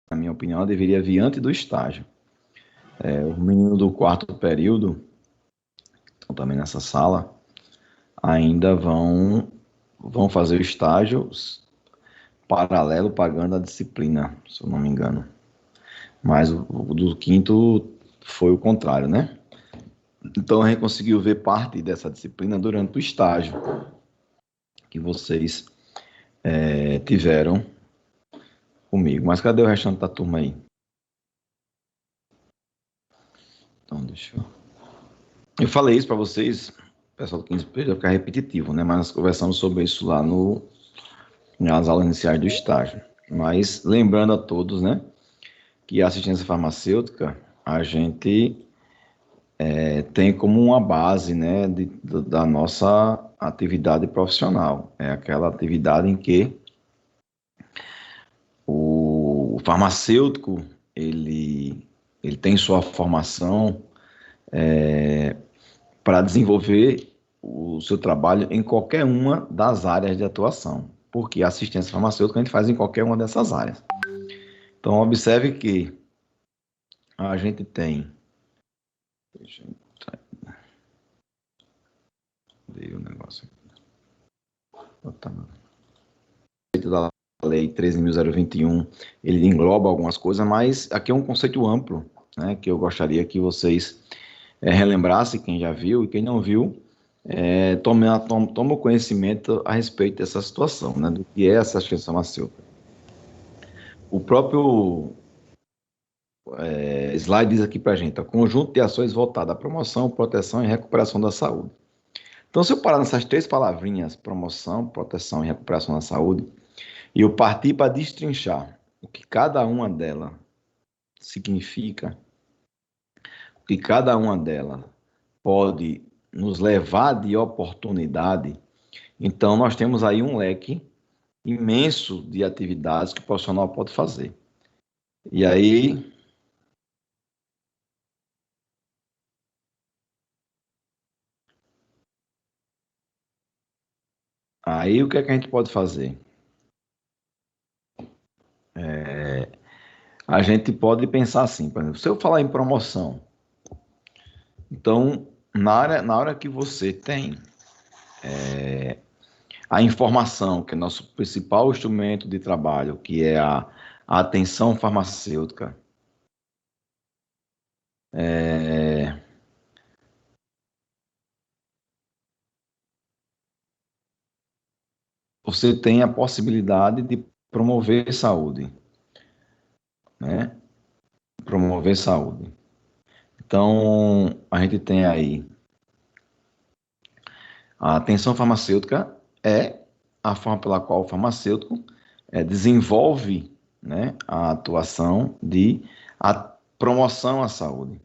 na minha opinião, ela deveria vir antes do estágio. Os meninos do quarto período, estão também nessa sala, ainda vão fazer o estágio paralelo pagando a disciplina, se eu não me engano. Mas o do quinto foi o contrário, né? Então a gente conseguiu ver parte dessa disciplina durante o estágio que vocês tiveram comigo. Mas cadê o restante da turma aí? Então, deixa eu... Eu falei isso para vocês, pessoal do 15 vai ficar repetitivo, né? Mas nós conversamos sobre isso lá nas aulas iniciais do estágio. Mas lembrando a todos, né, que a assistência farmacêutica, a gente tem como uma base, né, da nossa atividade profissional. É aquela atividade em que o farmacêutico, ele tem sua formação para desenvolver o seu trabalho em qualquer uma das áreas de atuação, porque a assistência farmacêutica a gente faz em qualquer uma dessas áreas. Então, observe que a gente tem... Deixa eu ver o negócio aqui. Da Lei 13.021, ele engloba algumas coisas, mas aqui é um conceito amplo, né, que eu gostaria que vocês relembrassem, quem já viu, e quem não viu, toma conhecimento a respeito dessa situação, né, do que é essa assistência farmacêutica. O próprio slide diz aqui para a gente, conjunto de ações voltadas à promoção, proteção e recuperação da saúde. Então, se eu parar nessas três palavrinhas, promoção, proteção e recuperação da saúde, e eu partir para destrinchar o que cada uma delas significa, o que cada uma delas pode nos levar de oportunidade, então nós temos aí um leque imenso de atividades que o profissional pode fazer. E aí... Aí o que é que a gente pode fazer? A gente pode pensar assim, por exemplo, se eu falar em promoção, então na hora que você tem a informação, que é nosso principal instrumento de trabalho, que é a atenção farmacêutica, você tem a possibilidade de promover saúde, né? Promover saúde. Então, a gente tem aí a atenção farmacêutica é a forma pela qual o farmacêutico desenvolve, né, a atuação de a promoção à saúde,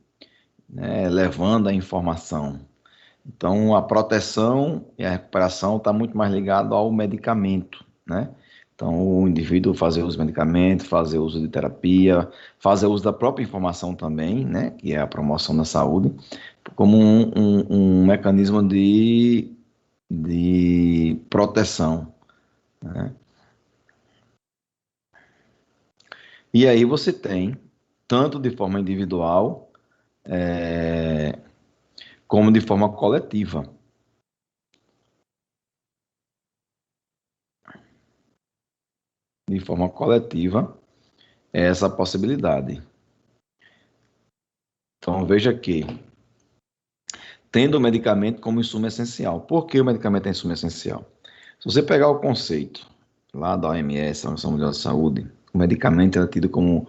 né, levando a informação. Então, a proteção e a recuperação está muito mais ligado ao medicamento, né? Então, o indivíduo fazer uso de medicamento, fazer uso de terapia, fazer uso da própria informação também, né? Que é a promoção da saúde, como um mecanismo de proteção, né? E aí você tem, tanto de forma individual, como de forma coletiva. De forma coletiva, essa possibilidade. Então, veja que, tendo o medicamento como insumo essencial. Por que o medicamento é insumo essencial? Se você pegar o conceito lá da OMS, a Organização Mundial da Saúde, o medicamento é tido como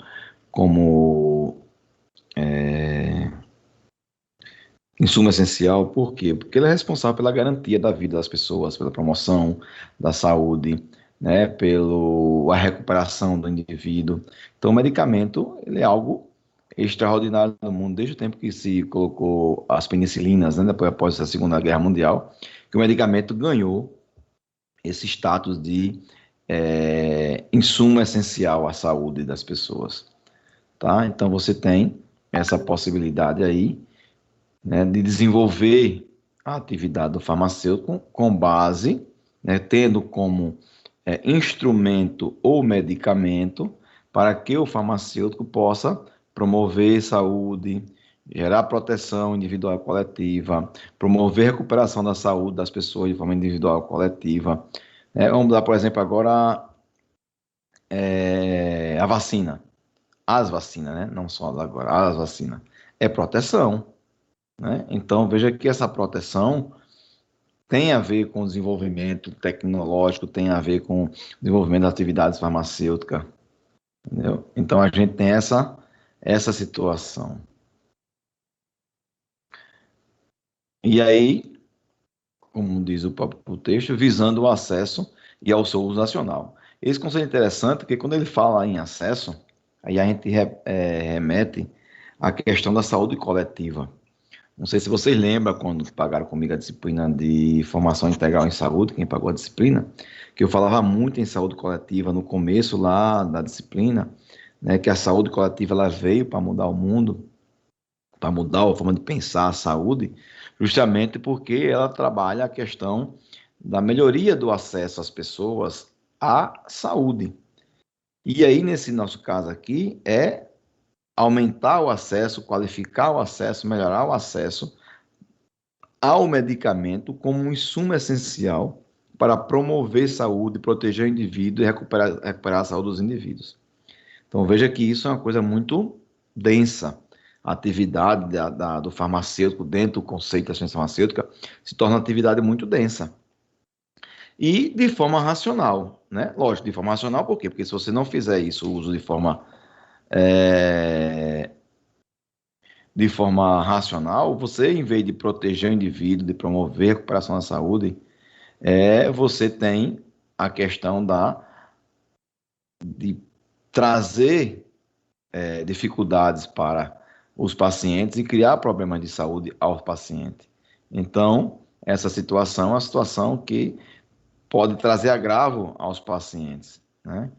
insumo essencial. Por quê? Porque ele é responsável pela garantia da vida das pessoas, pela promoção da saúde, né, pela recuperação do indivíduo. Então, o medicamento ele é algo extraordinário no mundo, desde o tempo que se colocou as penicilinas, né, depois após a Segunda Guerra Mundial, que o medicamento ganhou esse status de insumo essencial à saúde das pessoas. Tá? Então, você tem essa possibilidade aí, né, de desenvolver a atividade do farmacêutico com base, né, tendo como instrumento ou medicamento para que o farmacêutico possa promover saúde, gerar proteção individual e coletiva, promover recuperação da saúde das pessoas de forma individual e coletiva. Vamos dar, por exemplo, agora a vacina. As vacinas, né? Não só agora, as vacinas. É proteção, né? Então, veja que essa proteção tem a ver com o desenvolvimento tecnológico, tem a ver com o desenvolvimento das atividades farmacêuticas, entendeu? Então, a gente tem essa situação. E aí, como diz o próprio texto, visando o acesso e ao seu uso nacional. Esse conceito é interessante porque quando ele fala em acesso, aí a gente remete à questão da saúde coletiva. Não sei se vocês lembram quando pagaram comigo a disciplina de formação integral em saúde, quem pagou a disciplina, que eu falava muito em saúde coletiva no começo lá da disciplina, né, que a saúde coletiva ela veio para mudar o mundo, para mudar a forma de pensar a saúde, justamente porque ela trabalha a questão da melhoria do acesso às pessoas à saúde. E aí, nesse nosso caso aqui, é aumentar o acesso, qualificar o acesso, melhorar o acesso ao medicamento como um insumo essencial para promover saúde, proteger o indivíduo e recuperar a saúde dos indivíduos. Então veja que isso é uma coisa muito densa. A atividade do farmacêutico dentro do conceito da ciência farmacêutica se torna uma atividade muito densa. E de forma racional, né? Lógico, de forma racional, por quê? Porque se você não fizer isso, o uso de forma racional, você, em vez de proteger o indivíduo, de promover a recuperação da saúde, você tem a questão de trazer dificuldades para os pacientes e criar problemas de saúde aos pacientes. Então, essa situação é uma situação que pode trazer agravo aos pacientes, né?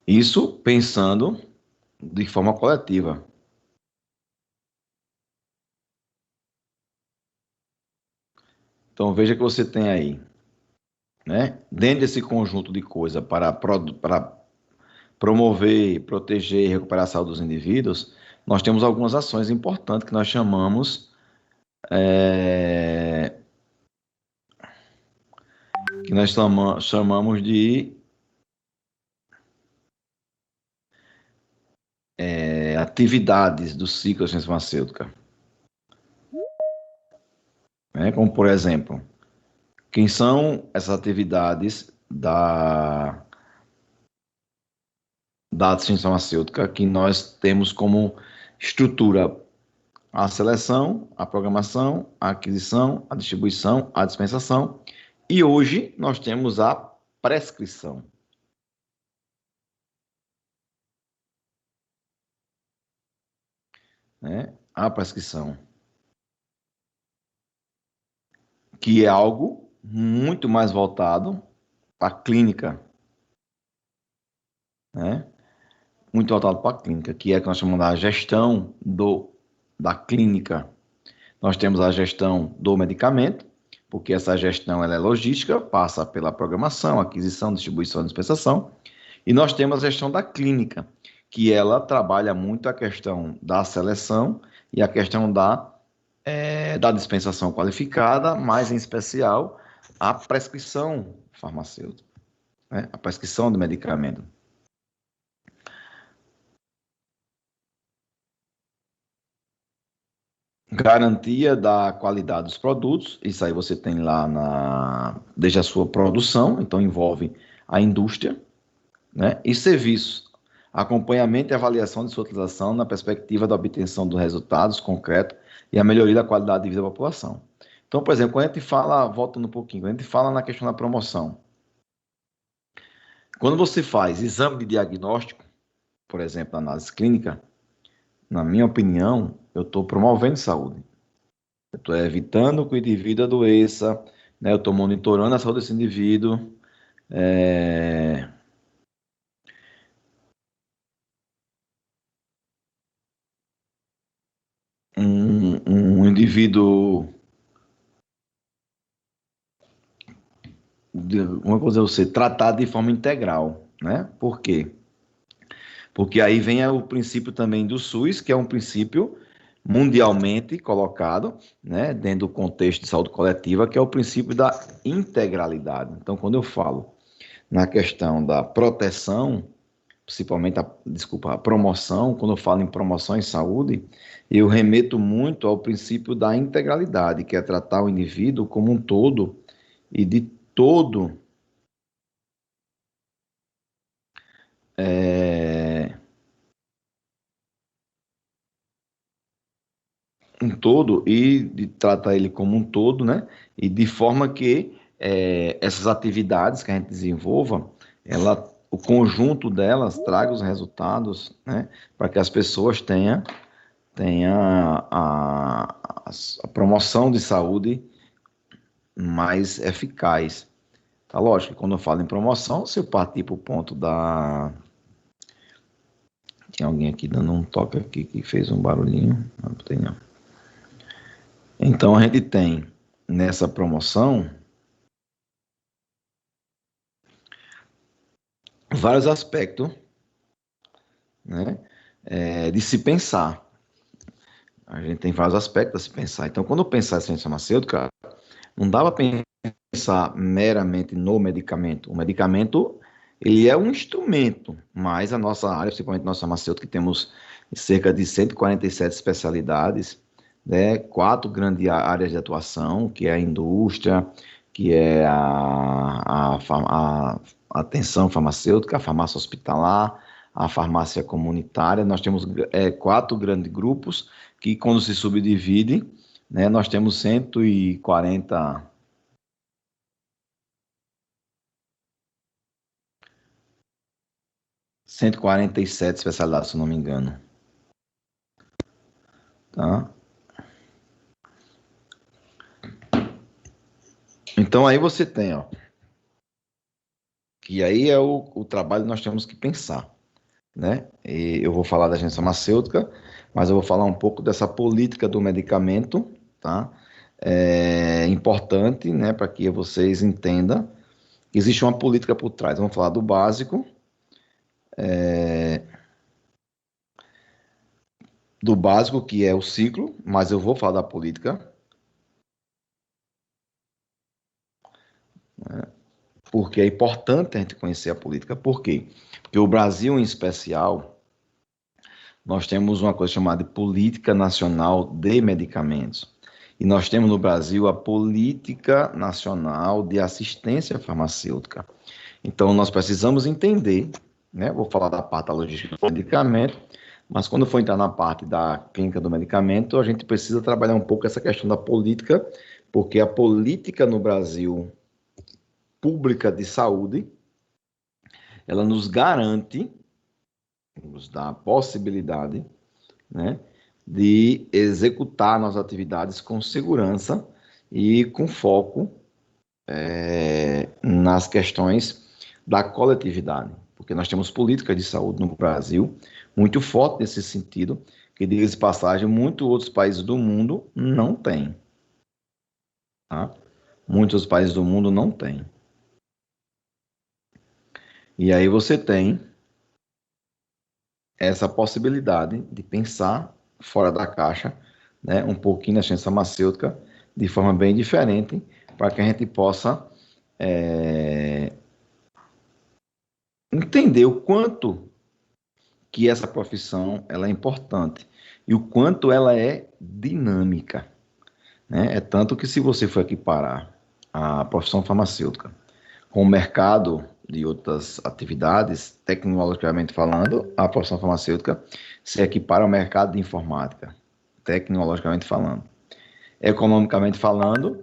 Isso pensando de forma coletiva. Então, veja que você tem aí, né? Dentro desse conjunto de coisas para promover, proteger e recuperar a saúde dos indivíduos, nós temos algumas ações importantes que nós é, chamamos de atividades do ciclo da ciência farmacêutica, né? Como, por exemplo, quem são essas atividades da ciência farmacêutica que nós temos como estrutura a seleção, a programação, a aquisição, a distribuição, a dispensação, e hoje nós temos a prescrição, né? A prescrição, que é algo muito mais voltado para a clínica, né? Muito voltado para a clínica, que é que nós chamamos da gestão da clínica. Nós temos a gestão do medicamento, porque essa gestão ela é logística, passa pela programação, aquisição, distribuição e dispensação. E nós temos a gestão da clínica, que ela trabalha muito a questão da seleção e a questão da dispensação qualificada, mais em especial a prescrição farmacêutica, né? A prescrição do medicamento. Garantia da qualidade dos produtos, isso aí você tem lá desde a sua produção, então envolve a indústria, né? E serviços, acompanhamento e avaliação de sua utilização na perspectiva da obtenção dos resultados concretos e a melhoria da qualidade de vida da população. Então, por exemplo, quando a gente fala, voltando um pouquinho, quando a gente fala na questão da promoção, quando você faz exame de diagnóstico, por exemplo, análise clínica, na minha opinião, eu estou promovendo saúde. Eu estou evitando que o indivíduo adoeça, né? Eu estou monitorando a saúde desse indivíduo. É... um indivíduo uma coisa é você tratar de forma integral, né? Por quê? Porque aí vem o princípio também do SUS, que é um princípio mundialmente colocado, né, dentro do contexto de saúde coletiva, que é o princípio da integralidade. Então, quando eu falo na questão da proteção, principalmente a promoção, quando eu falo em promoção em saúde, eu remeto muito ao princípio da integralidade, que é tratar o indivíduo como um todo e de todo é, um todo e de tratar ele como um todo, né? E de forma que essas atividades que a gente desenvolva, o conjunto delas traga os resultados, né? Para que as pessoas tenham a promoção de saúde mais eficaz. Tá lógico que quando eu falo em promoção, se eu partir para o ponto da... Tinha alguém aqui dando um toque aqui que fez um barulhinho. Não tem não. Então a gente tem nessa promoção vários aspectos, né, de se pensar. A gente tem vários aspectos a se pensar. Então, quando eu pensar em ciência farmacêutica, não dá para pensar meramente no medicamento. O medicamento, ele é um instrumento, mas a nossa área, principalmente nossa farmacêutica, que temos cerca de 147 especialidades, né, 4 grandes áreas de atuação, que é a indústria, que é a atenção farmacêutica, a farmácia hospitalar, a farmácia comunitária. Nós temos 4 grandes grupos que, quando se subdivide, né, nós temos 147 especialidades, se não me engano. Tá? Então aí você tem, ó, que aí é o trabalho que nós temos que pensar, né? E eu vou falar da agência farmacêutica, mas eu vou falar um pouco dessa política do medicamento, tá? É importante, né, para que vocês entendam que existe uma política por trás. Vamos falar do básico, que é o ciclo, mas eu vou falar da política, porque é importante a gente conhecer a política. Por quê? Porque o Brasil, em especial, nós temos uma coisa chamada de Política Nacional de Medicamentos. E nós temos no Brasil a Política Nacional de Assistência Farmacêutica. Então, nós precisamos entender, né? Vou falar da parte da logística do medicamento, mas quando for entrar na parte da clínica do medicamento, a gente precisa trabalhar um pouco essa questão da política, porque a política no Brasil pública de saúde, ela nos garante, nos dá a possibilidade, né, de executar nossas atividades com segurança e com foco nas questões da coletividade, porque nós temos políticas de saúde no Brasil muito forte nesse sentido, que, diga-se de passagem, muitos outros países do mundo não têm. Tá? Muitos países do mundo não têm. E aí você tem essa possibilidade de pensar fora da caixa, né, um pouquinho na ciência farmacêutica, de forma bem diferente, para que a gente possa entender o quanto que essa profissão ela é importante e o quanto ela é dinâmica. Né? É tanto que, se você for equiparar a profissão farmacêutica com o mercado de outras atividades, tecnologicamente falando, a profissão farmacêutica se equipara ao mercado de informática, tecnologicamente falando. Economicamente falando,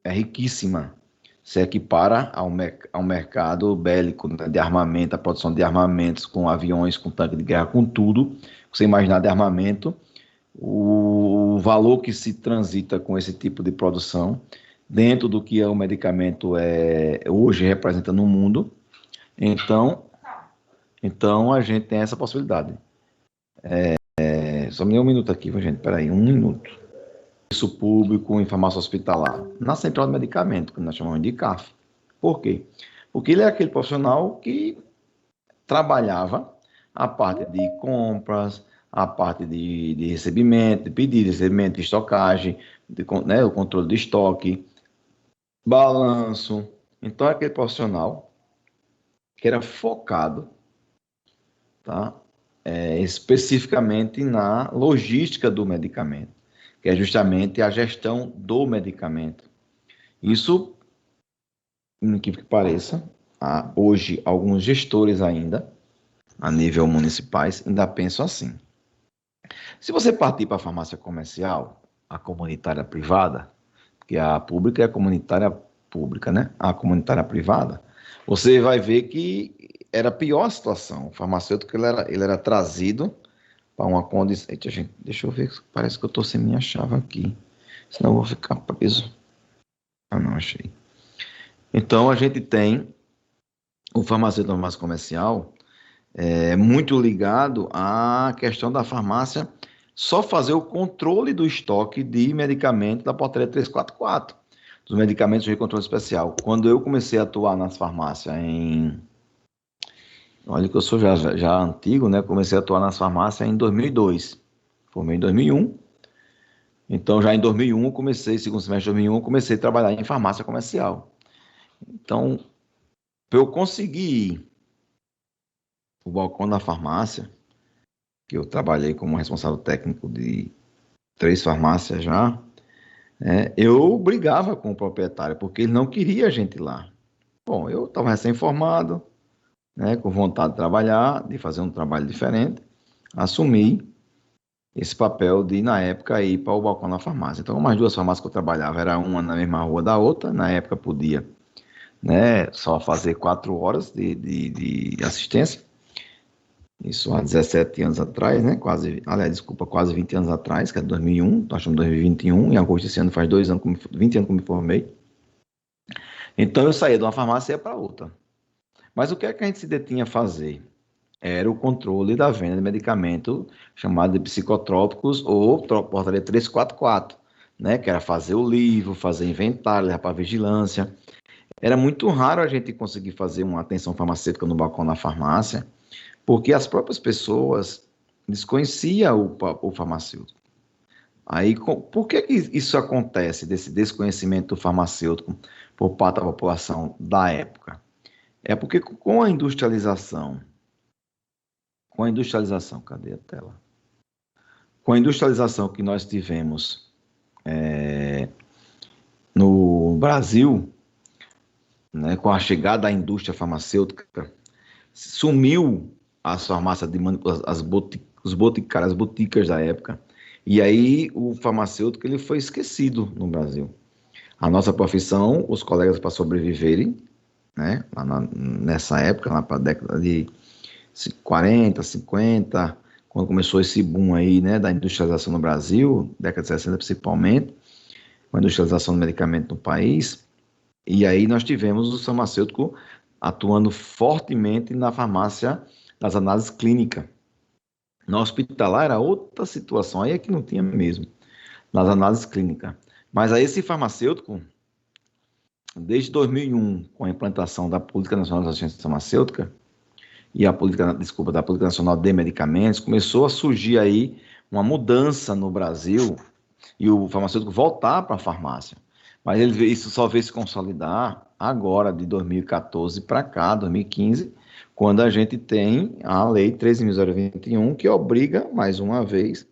é riquíssima. Se equipara ao mercado bélico, né, de armamento, a produção de armamentos com aviões, com tanque de guerra, com tudo. Você imaginar de armamento, o valor que se transita com esse tipo de produção, dentro do que o medicamento hoje representa no mundo. Então a gente tem essa possibilidade. Só me dê um minuto aqui, gente. Peraí, um minuto. Isso público em farmácia hospitalar. Na central de medicamento, que nós chamamos de CAF. Por quê? Porque ele é aquele profissional que trabalhava a parte de compras, a parte de recebimento, de pedido, de recebimento, de estocagem, né, o controle de estoque, balanço. Então, é aquele profissional que era focado, tá, especificamente na logística do medicamento, que é justamente a gestão do medicamento. Isso, incrível que pareça, há hoje alguns gestores ainda, a nível municipais, ainda pensam assim. Se você partir para a farmácia comercial, a comunitária privada, que a pública é a comunitária pública, né? A comunitária privada, você vai ver que era pior a situação. O farmacêutico ele era trazido para uma condição. Eita, gente, deixa eu ver, parece que eu estou sem minha chave aqui, senão eu vou ficar preso. Ah, não, achei. Então, a gente tem o farmacêutico na farmácia comercial muito ligado à questão da farmácia só fazer o controle do estoque de medicamentos da portaria 344, dos medicamentos de controle especial. Quando eu comecei a atuar nas farmácias olha que eu sou já antigo, né? Comecei a atuar nas farmácias em 2002. Formei em 2001. Então, já em 2001, segundo semestre de 2001, eu comecei a trabalhar em farmácia comercial. Então, para eu conseguir ir o balcão da farmácia, que eu trabalhei como responsável técnico de 3 farmácias já, eu brigava com o proprietário, porque ele não queria a gente lá. Bom, eu estava recém-formado, né, com vontade de trabalhar, de fazer um trabalho diferente, assumi esse papel de, na época, ir para o balcão da farmácia. Então, como as 2 farmácias que eu trabalhava, era uma na mesma rua da outra, na época podia, né, só fazer 4 horas de assistência, isso há 17 anos atrás, né? Quase 20 anos atrás, que é 2001, nós estamos em 2021, em agosto desse ano faz 2 anos, 20 anos que eu me formei. Então eu saía de uma farmácia e ia para outra. Mas o que é que a gente se detinha a fazer? Era o controle da venda de medicamento chamado de psicotrópicos ou portaria 344, né? Que era fazer o livro, fazer inventário, levar para vigilância. Era muito raro a gente conseguir fazer uma atenção farmacêutica no balcão da farmácia, porque as próprias pessoas desconheciam o farmacêutico. Aí, por que isso acontece, desse desconhecimento do farmacêutico por parte da população da época? É porque cadê a tela? Com a industrialização que nós tivemos no Brasil, né, com a chegada da indústria farmacêutica, sumiu as farmácias de os boticários, as boticas da época, e aí o farmacêutico ele foi esquecido no Brasil. A nossa profissão, os colegas para sobreviverem, né, nessa época, lá para a década de 40, 50, quando começou esse boom aí, né, da industrialização no Brasil, década de 60 principalmente, com a industrialização do medicamento no país, e aí nós tivemos o farmacêutico atuando fortemente na farmácia das análises clínicas. Na hospitalar era outra situação, aí é que não tinha mesmo, nas análises clínicas. Mas aí esse farmacêutico, desde 2001, com a implantação da Política Nacional das Agências Farmacêuticas e da Política Nacional de Medicamentos, começou a surgir aí uma mudança no Brasil e o farmacêutico voltar para a farmácia. Mas isso só veio se consolidar agora, de 2014 para cá, 2015, quando a gente tem a Lei 13.021, que obriga, mais uma vez,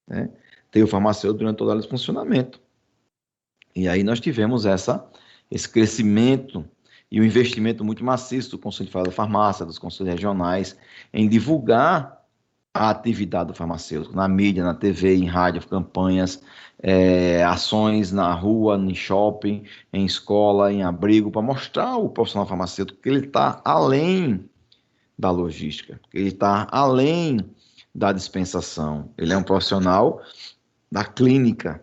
né, ter o farmacêutico durante todo o funcionamento. E aí nós tivemos esse crescimento e o investimento muito maciço do Conselho Federal da Farmácia, dos conselhos regionais, em divulgar a atividade do farmacêutico na mídia, na TV, em rádio, campanhas, ações na rua, em shopping, em escola, em abrigo, para mostrar ao profissional farmacêutico que ele está além da logística, que ele está além da dispensação. Ele é um profissional da clínica,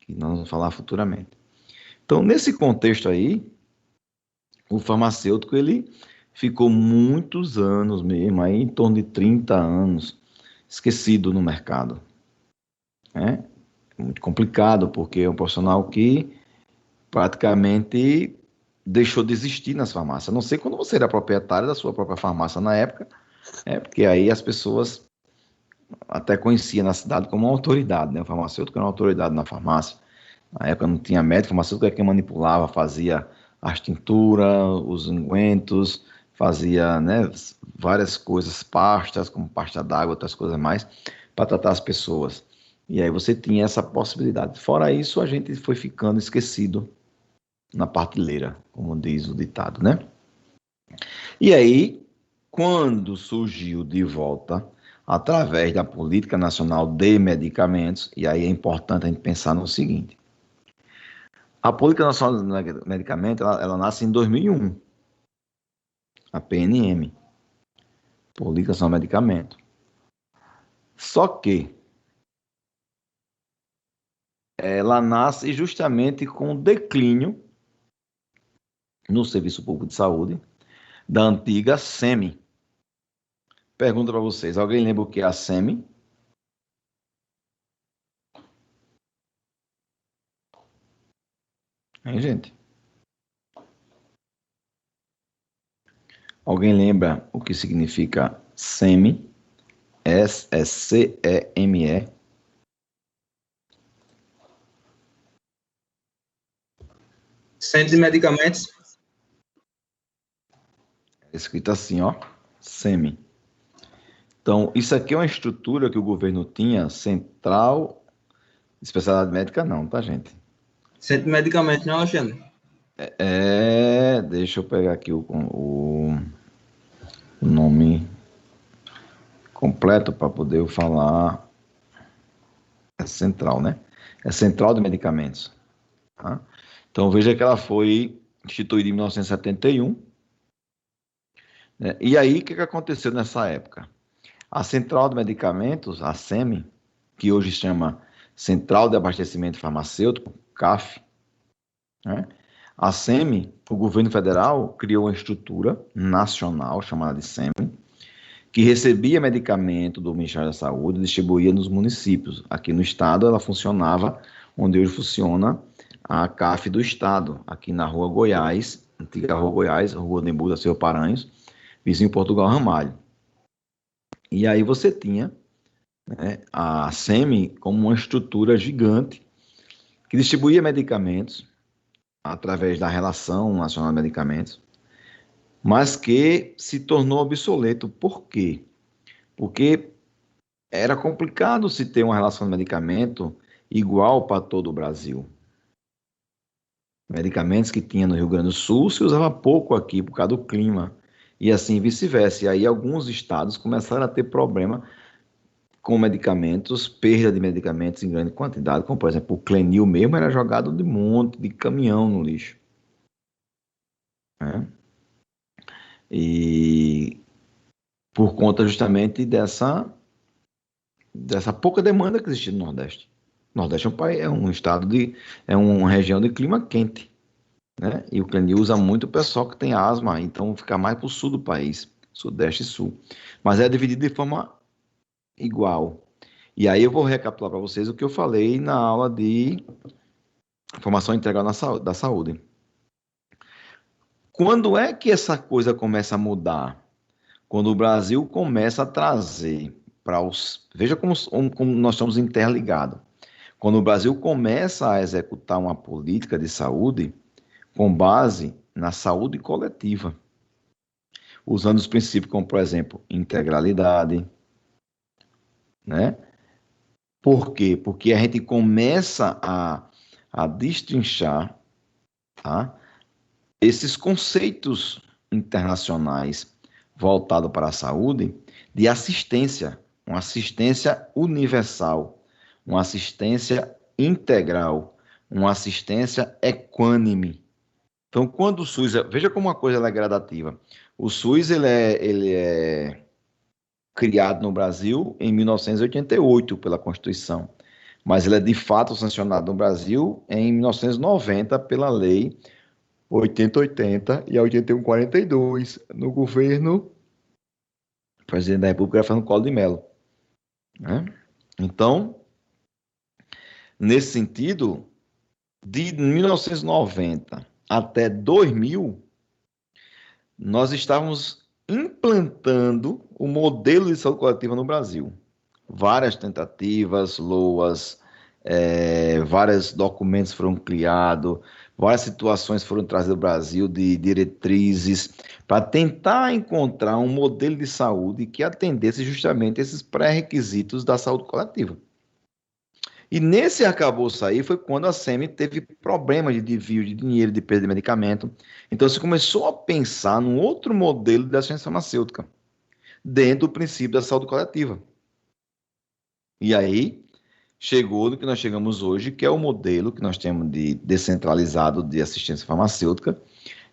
que nós vamos falar futuramente. Então, nesse contexto aí, o farmacêutico ele ficou muitos anos mesmo, aí em torno de 30 anos, esquecido no mercado. É muito complicado, porque é um profissional que praticamente deixou de existir nas farmácias. A não sei quando você era proprietário da sua própria farmácia na época, porque aí as pessoas até conheciam na cidade como uma autoridade, né? O farmacêutico era uma autoridade na farmácia. Na época não tinha médico, o farmacêutico é quem manipulava, fazia as tinturas, os ungüentos, fazia, né, várias coisas, pastas, como pasta d'água, outras coisas mais, para tratar as pessoas. E aí você tinha essa possibilidade. Fora isso, a gente foi ficando esquecido na prateleira, como diz o ditado, né? E aí, quando surgiu de volta, através da Política Nacional de Medicamentos, e aí é importante a gente pensar no seguinte: a Política Nacional de Medicamentos, ela nasce em 2001, a PNM, Política Nacional de Medicamentos. Só que ela nasce justamente com o declínio no Serviço Público de Saúde da antiga SEMI. Pergunta para vocês, alguém lembra o que é a SEMI? Hein, gente? Alguém lembra o que significa SEMI? SEME. Centro de medicamentos. É escrito assim, ó, SEMI. Então, isso aqui é uma estrutura que o governo tinha, central, especialidade médica não, tá, gente? Centro de medicamentos, não, Alexandre? Deixa eu pegar aqui o nome completo para poder eu falar. É central, né? É Central de Medicamentos. Tá? Então, veja que ela foi instituída em 1971. Né? E aí, o que aconteceu nessa época? A Central de Medicamentos, a SEMI, que hoje chama Central de Abastecimento Farmacêutico, CAF, né? A SEMI, o governo federal criou uma estrutura nacional chamada de SEMI, que recebia medicamento do Ministério da Saúde e distribuía nos municípios. Aqui no estado ela funcionava onde hoje funciona a CAF do estado, aqui na Rua Goiás, antiga Rua Goiás, Rua Nembu da Seu Paranhos, vizinho Portugal Ramalho. E aí você tinha, né, a SEMI como uma estrutura gigante que distribuía medicamentos através da Relação Nacional de Medicamentos, mas que se tornou obsoleto. Por quê? Porque era complicado se ter uma relação de medicamento igual para todo o Brasil. Medicamentos que tinha no Rio Grande do Sul se usava pouco aqui por causa do clima, e assim vice-versa. E aí alguns estados começaram a ter problema com medicamentos, perda de medicamentos em grande quantidade, como por exemplo o Clenil mesmo era jogado de monte, de caminhão no lixo. Né? E por conta justamente dessa pouca demanda que existe no Nordeste. O Nordeste é um país, é um estado é uma região de clima quente, né? E o Clenil usa muito o pessoal que tem asma, então fica mais para o sul do país, Sudeste e Sul. Mas é dividido de forma igual. E aí eu vou recapitular para vocês o que eu falei na aula de formação integral da saúde. Quando é que essa coisa começa a mudar? Quando o Brasil começa a trazer para os... Veja como nós estamos interligados. Quando o Brasil começa a executar uma política de saúde com base na saúde coletiva, usando os princípios como, por exemplo, integralidade, né? Por quê? Porque a gente começa a destrinchar, tá, esses conceitos internacionais voltados para a saúde de assistência, uma assistência universal, uma assistência integral, uma assistência equânime. Então, quando o SUS, veja como uma coisa é gradativa. O SUS ele é criado no Brasil em 1988 pela Constituição, mas ele é de fato sancionado no Brasil em 1990 pela Lei 8080 e a 8142 no governo presidente da República Fernando Collor de Mello. Né? Então, nesse sentido, de 1990 até 2000, nós estávamos implantando o modelo de saúde coletiva no Brasil. Várias tentativas, LOAs, vários documentos foram criados, várias situações foram trazidas ao Brasil de diretrizes para tentar encontrar um modelo de saúde que atendesse justamente esses pré-requisitos da saúde coletiva. E nesse arcabouço aí foi quando a SEMI teve problemas de desvio de dinheiro, de perda de medicamento. Então se começou a pensar num outro modelo de assistência farmacêutica, dentro do princípio da saúde coletiva. E aí chegou no que nós chegamos hoje, que é o modelo que nós temos de descentralizado de assistência farmacêutica,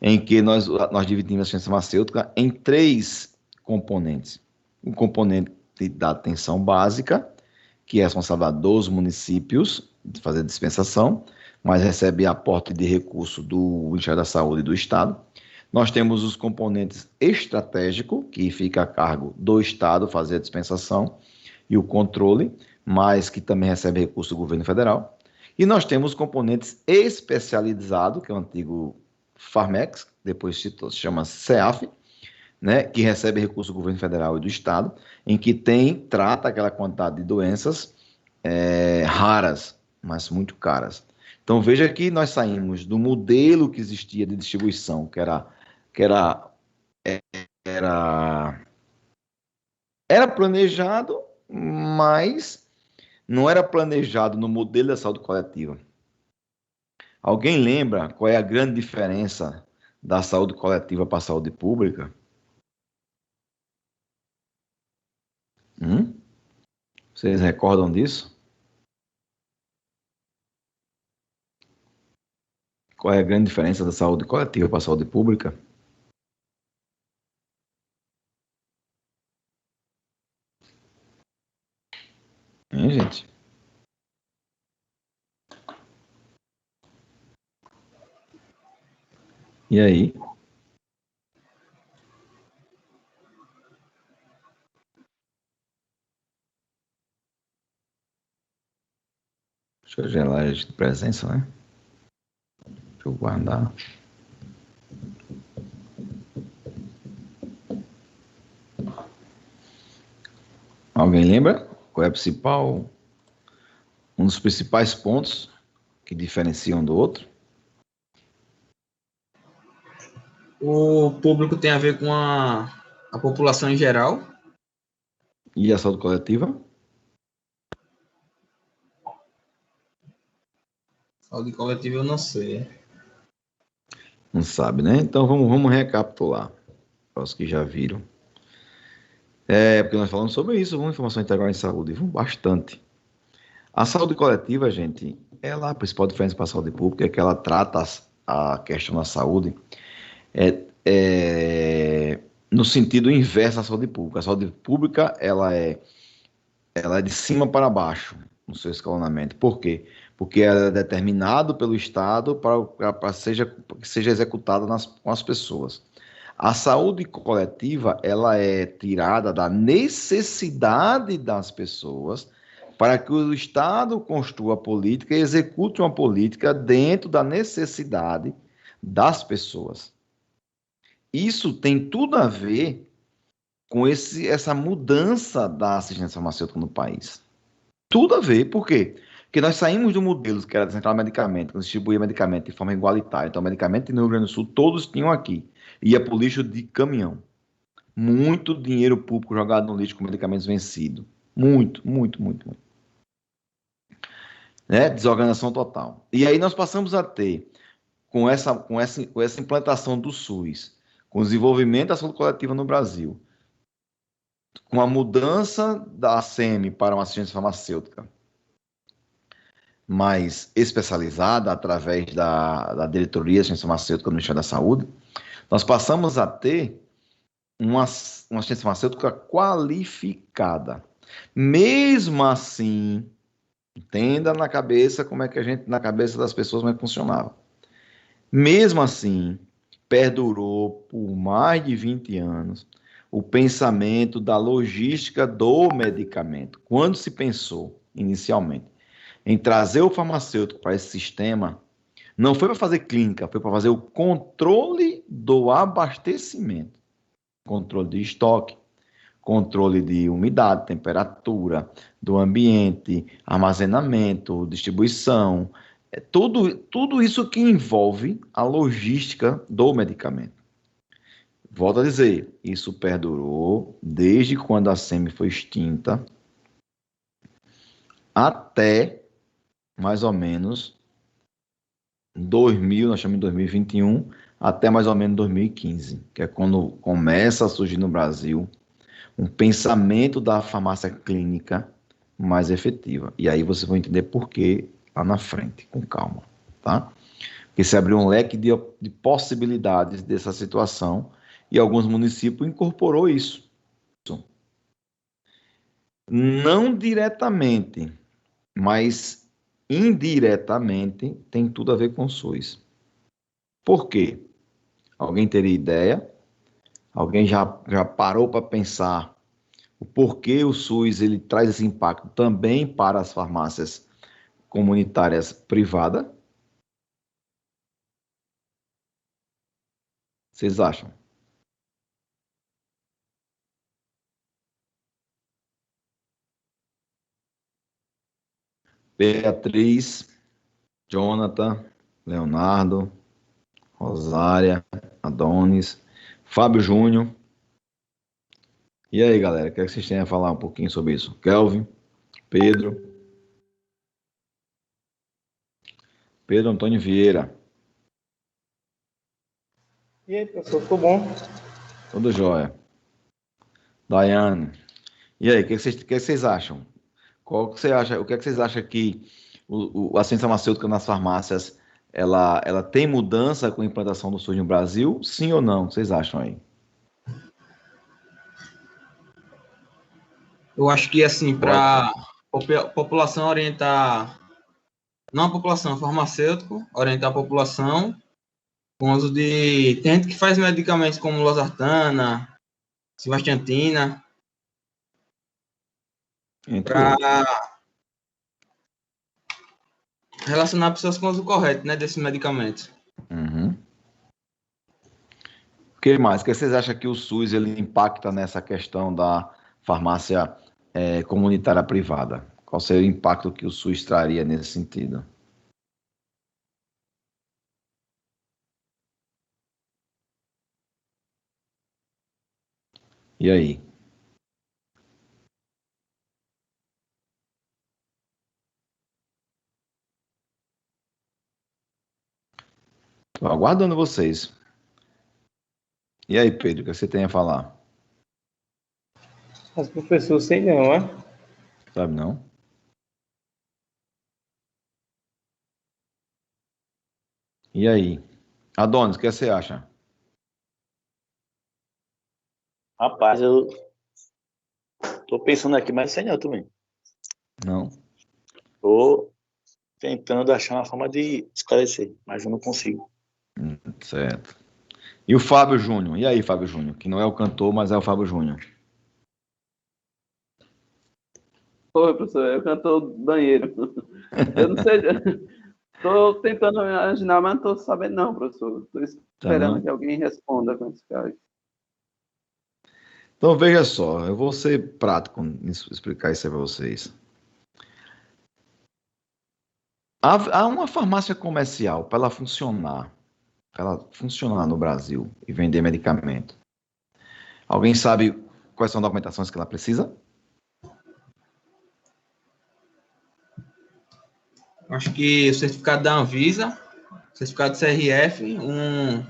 em que nós dividimos a assistência farmacêutica em 3 componentes. Um componente da atenção básica, que é responsável dos municípios de fazer dispensação, mas recebe aporte de recurso do Ministério da Saúde e do Estado. Nós temos os componentes estratégicos, que fica a cargo do Estado fazer a dispensação e o controle, mas que também recebe recurso do governo federal. E nós temos os componentes especializados, que é o antigo Farmex, depois se chama CEAF, né, que recebe recurso do governo federal e do estado, em que trata aquela quantidade de doenças raras, mas muito caras. Então veja que nós saímos do modelo que existia de distribuição, que era planejado, mas não era planejado no modelo da saúde coletiva. Alguém lembra qual é a grande diferença da saúde coletiva para a saúde pública? Vocês recordam disso? Qual é a grande diferença da saúde coletiva para a saúde pública? Hein, gente? E aí? Deixa eu gerar de presença, né? Deixa eu guardar. Alguém lembra qual é um dos principais pontos que diferenciam um do outro? O público tem a ver com a população em geral. E a saúde coletiva? Saúde coletiva eu não sei. Não sabe, né? Então vamos recapitular para os que já viram. Porque nós falamos sobre isso, informação integral em saúde, bastante. A saúde coletiva, gente, ela a principal diferença para a saúde pública é que ela trata a questão da saúde no sentido inverso da saúde pública. A saúde pública ela é de cima para baixo no seu escalonamento. Por quê? Porque ela é determinado pelo Estado para que seja executada com as pessoas. A saúde coletiva ela é tirada da necessidade das pessoas para que o Estado construa a política e execute uma política dentro da necessidade das pessoas. Isso tem tudo a ver com essa mudança da assistência farmacêutica no país. Tudo a ver, por quê? Porque nós saímos do modelo que era central medicamento, que distribuía medicamento de forma igualitária. Então, medicamento no Rio Grande do Sul, todos tinham aqui. Ia para o lixo de caminhão. Muito dinheiro público jogado no lixo com medicamentos vencidos. Muito, muito, muito, muito. Né? Desorganização total. E aí nós passamos a ter, com essa implantação do SUS, com o desenvolvimento da saúde coletiva no Brasil, com a mudança da ACM para uma assistência farmacêutica mais especializada através da diretoria de assistência farmacêutica do Ministério da Saúde, nós passamos a ter uma assistência farmacêutica qualificada. Mesmo assim, entenda na cabeça como é que na cabeça das pessoas como é que funcionava. Mesmo assim, perdurou por mais de 20 anos o pensamento da logística do medicamento. Quando se pensou, inicialmente, em trazer o farmacêutico para esse sistema, Não foi para fazer clínica, foi para fazer o controle do abastecimento. Controle de estoque, controle de umidade, temperatura, do ambiente, armazenamento, distribuição, tudo isso que envolve a logística do medicamento. Volto a dizer, isso perdurou desde quando a SEMI foi extinta até mais ou menos 2000, nós chamamos de 2021, até mais ou menos 2015, que é quando começa a surgir no Brasil um pensamento da farmácia clínica mais efetiva. E aí você vai entender por quê lá na frente, com calma, tá? Porque se abriu um leque de possibilidades dessa situação e alguns municípios incorporou isso. Não diretamente, mas indiretamente tem tudo a ver com o SUS. Por quê? Alguém teria ideia? Alguém já parou para pensar o porquê o SUS ele traz esse impacto também para as farmácias comunitárias privadas? Vocês acham? Beatriz, Jonathan, Leonardo, Rosária, Adonis, Fábio Júnior. E aí, galera, quer que vocês tenham a falar um pouquinho sobre isso? Kelvin, Pedro, Pedro Antônio Vieira. E aí, professor, ficou bom? Tudo jóia. Daiane. E aí, o que vocês acham? Qual que você acha? O que é que vocês acham que a ciência farmacêutica nas farmácias ela tem mudança com a implantação do SUS no Brasil? Sim ou não? O que vocês acham aí? Eu acho que, assim, para a população orientar, não a população, farmacêutico, orientar a população com o uso de... Tem gente que faz medicamentos como losartana, simvastatina, para relacionar pessoas com o uso correto, né, desses medicamentos. Uhum. O que mais? O que vocês acham que o SUS ele impacta nessa questão da farmácia comunitária privada? Qual seria o impacto que o SUS traria nesse sentido? E aí? Estou aguardando vocês. E aí, Pedro, o que você tem a falar? Mas, professor, sei não, é? Sabe não? E aí? Adonis, o que você acha? Rapaz, eu tô pensando aqui, mas sei não também. Não? Tô tentando achar uma forma de esclarecer, mas eu não consigo. Certo. E o Fábio Júnior? E aí, Fábio Júnior? Que não é o cantor, mas é o Fábio Júnior. Oi, professor, eu canto banheiro. Eu não sei, estou tentando imaginar, mas não estou sabendo não, professor. Estou esperando que alguém responda com esse cara. Então, veja só, eu vou ser prático em explicar isso aí para vocês. Há uma farmácia comercial, para ela funcionar no Brasil e vender medicamento. Alguém sabe quais são as documentações que ela precisa? Acho que o certificado da Anvisa, certificado do CRF, um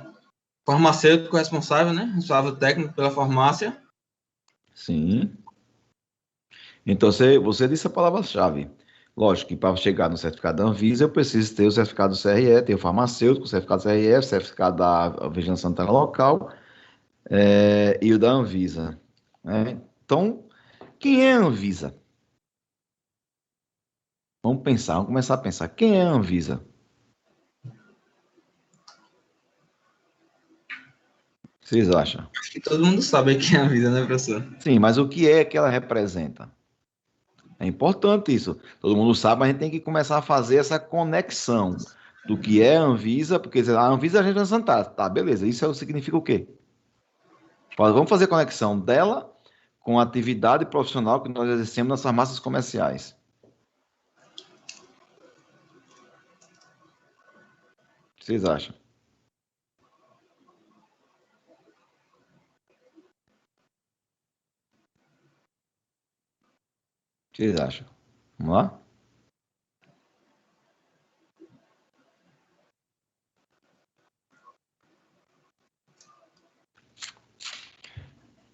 farmacêutico responsável, né? Responsável técnico pela farmácia. Sim. Então, você disse a palavra-chave. Lógico que para chegar no certificado da Anvisa, eu preciso ter o certificado do CRE, ter o farmacêutico, o certificado do CRE, o certificado da Vigilância Sanitária Local e o da Anvisa. Né? Então, quem é a Anvisa? Vamos começar a pensar. Quem é a Anvisa? O que vocês acham? Acho que todo mundo sabe quem é a Anvisa, né, professor? Sim, mas o que é que ela representa? É importante isso. Todo mundo sabe, mas a gente tem que começar a fazer essa conexão. do que é a Anvisa, porque a Anvisa é a agência sanitária. Tá, beleza. Isso significa o quê? Vamos fazer conexão dela com a atividade profissional que nós exercemos nas farmácias comerciais. O que vocês acham? O que vocês acham? Vamos lá?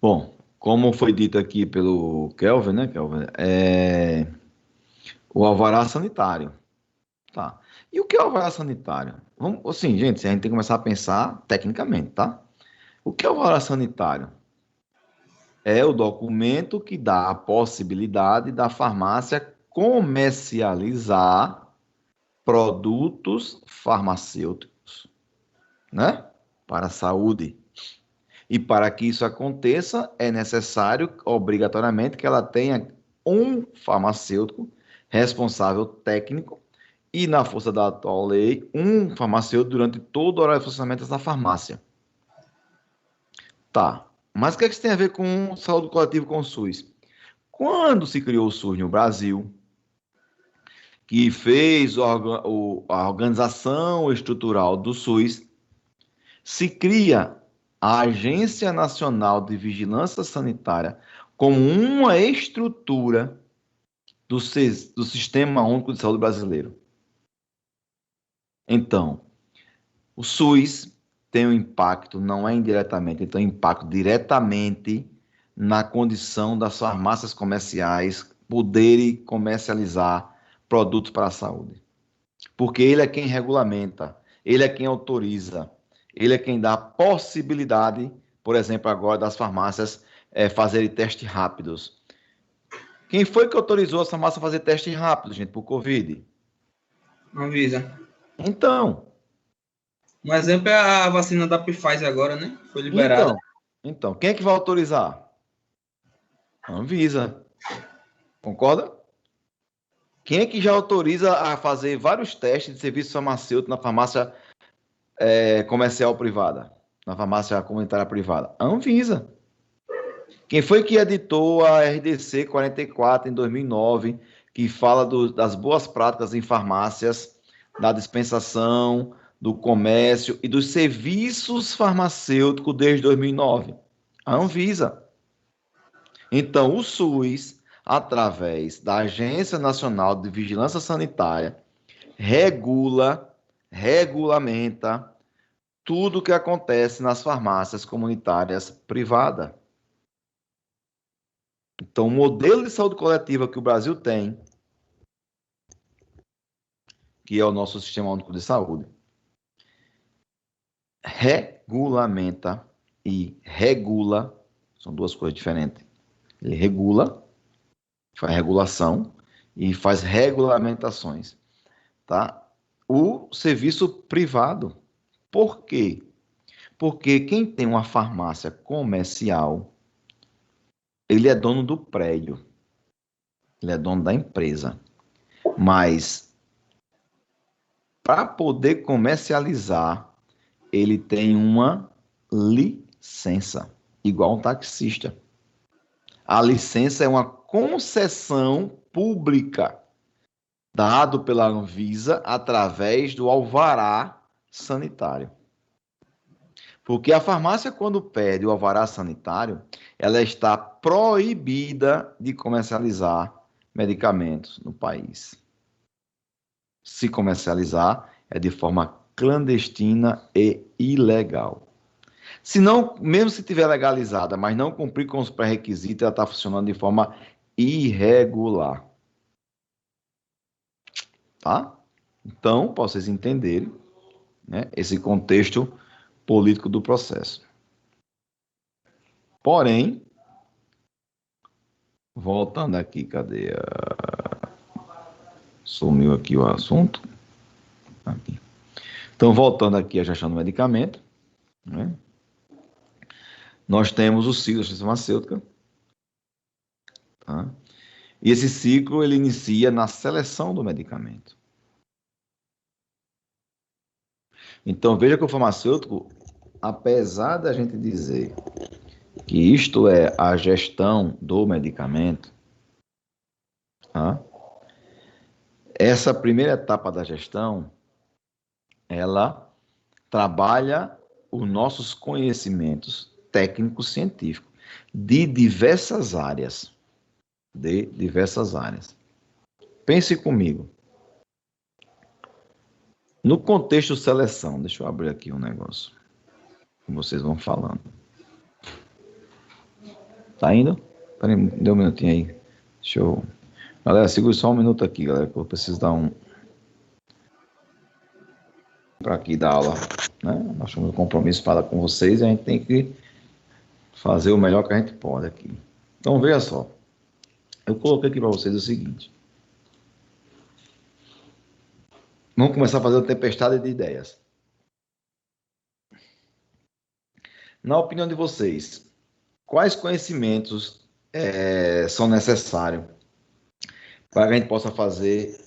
Bom, como foi dito aqui pelo Kelvin, né, Kelvin? O alvará sanitário. Tá. E o que é o alvará sanitário? Vamos, assim, gente, a gente tem que começar a pensar tecnicamente, tá? O que é o alvará sanitário? É o documento que dá a possibilidade da farmácia comercializar produtos farmacêuticos, né? Para a saúde. E para que isso aconteça, é necessário, obrigatoriamente, que ela tenha um farmacêutico responsável técnico e, na força da atual lei, um farmacêutico durante todo o horário de funcionamento da farmácia. Tá. Mas o que é que isso tem a ver com saúde coletiva com o SUS? Quando se criou o SUS no Brasil, que fez a organização estrutural do SUS, se cria a Agência Nacional de Vigilância Sanitária como uma estrutura do Sistema Único de Saúde brasileiro. Então, o SUS tem um impacto, não é indiretamente, tem um impacto diretamente na condição das farmácias comerciais poderem comercializar produtos para a saúde. Porque ele é quem regulamenta, ele é quem autoriza, ele é quem dá a possibilidade, por exemplo, agora das farmácias fazerem testes rápidos. Quem foi que autorizou as farmácias a fazer testes rápidos, gente, por Covid? Anvisa. Então. Um exemplo é a vacina da Pfizer agora, né? Foi liberada. Então, quem é que vai autorizar? A Anvisa. Concorda? Quem é que já autoriza a fazer vários testes de serviço farmacêutico na farmácia comercial privada? Na farmácia comunitária privada? A Anvisa. Quem foi que editou a RDC 44 em 2009, que fala das boas práticas em farmácias, da dispensação, do comércio e dos serviços farmacêuticos desde 2009? A Anvisa. Então, o SUS, através da Agência Nacional de Vigilância Sanitária, regulamenta tudo o que acontece nas farmácias comunitárias privadas. Então, o modelo de saúde coletiva que o Brasil tem, que é o nosso Sistema Único de Saúde, regulamenta e regula, são duas coisas diferentes. Ele regula, faz regulação e faz regulamentações, tá? O serviço privado. Por quê? Porque quem tem uma farmácia comercial, ele é dono do prédio, ele é dono da empresa, mas para poder comercializar, ele tem uma licença, igual um taxista. A licença é uma concessão pública dado pela Anvisa através do alvará sanitário. Porque a farmácia, quando pede o alvará sanitário, ela está proibida de comercializar medicamentos no país. Se comercializar, é de forma clandestina e ilegal. Se não, mesmo se tiver legalizada, mas não cumprir com os pré-requisitos, ela está funcionando de forma irregular. Tá? Então, para vocês entenderem, né, esse contexto político do processo. Porém, voltando aqui, cadê? Sumiu aqui o assunto. Aqui. Então, voltando aqui à gestão do medicamento, né? Nós temos o ciclo da farmacêutica. Tá? E esse ciclo ele inicia na seleção do medicamento. Então, veja que o farmacêutico, apesar da gente dizer que isto é a gestão do medicamento, tá? Essa primeira etapa da gestão, ela trabalha os nossos conhecimentos técnicos científicos de diversas áreas, Pense comigo. No contexto seleção, deixa eu abrir aqui um negócio. Vocês vão falando. Tá indo? Peraí, dê um minutinho aí. Deixa eu... Galera, segura só um minuto aqui, galera, que eu preciso dar um... para aqui dar aula, né? Nós temos um compromisso para com vocês e a gente tem que fazer o melhor que a gente pode aqui. Então, veja só. Eu coloquei aqui para vocês o seguinte. Vamos começar a fazer uma tempestade de ideias. Na opinião de vocês, quais conhecimentos são necessários para que a gente possa fazer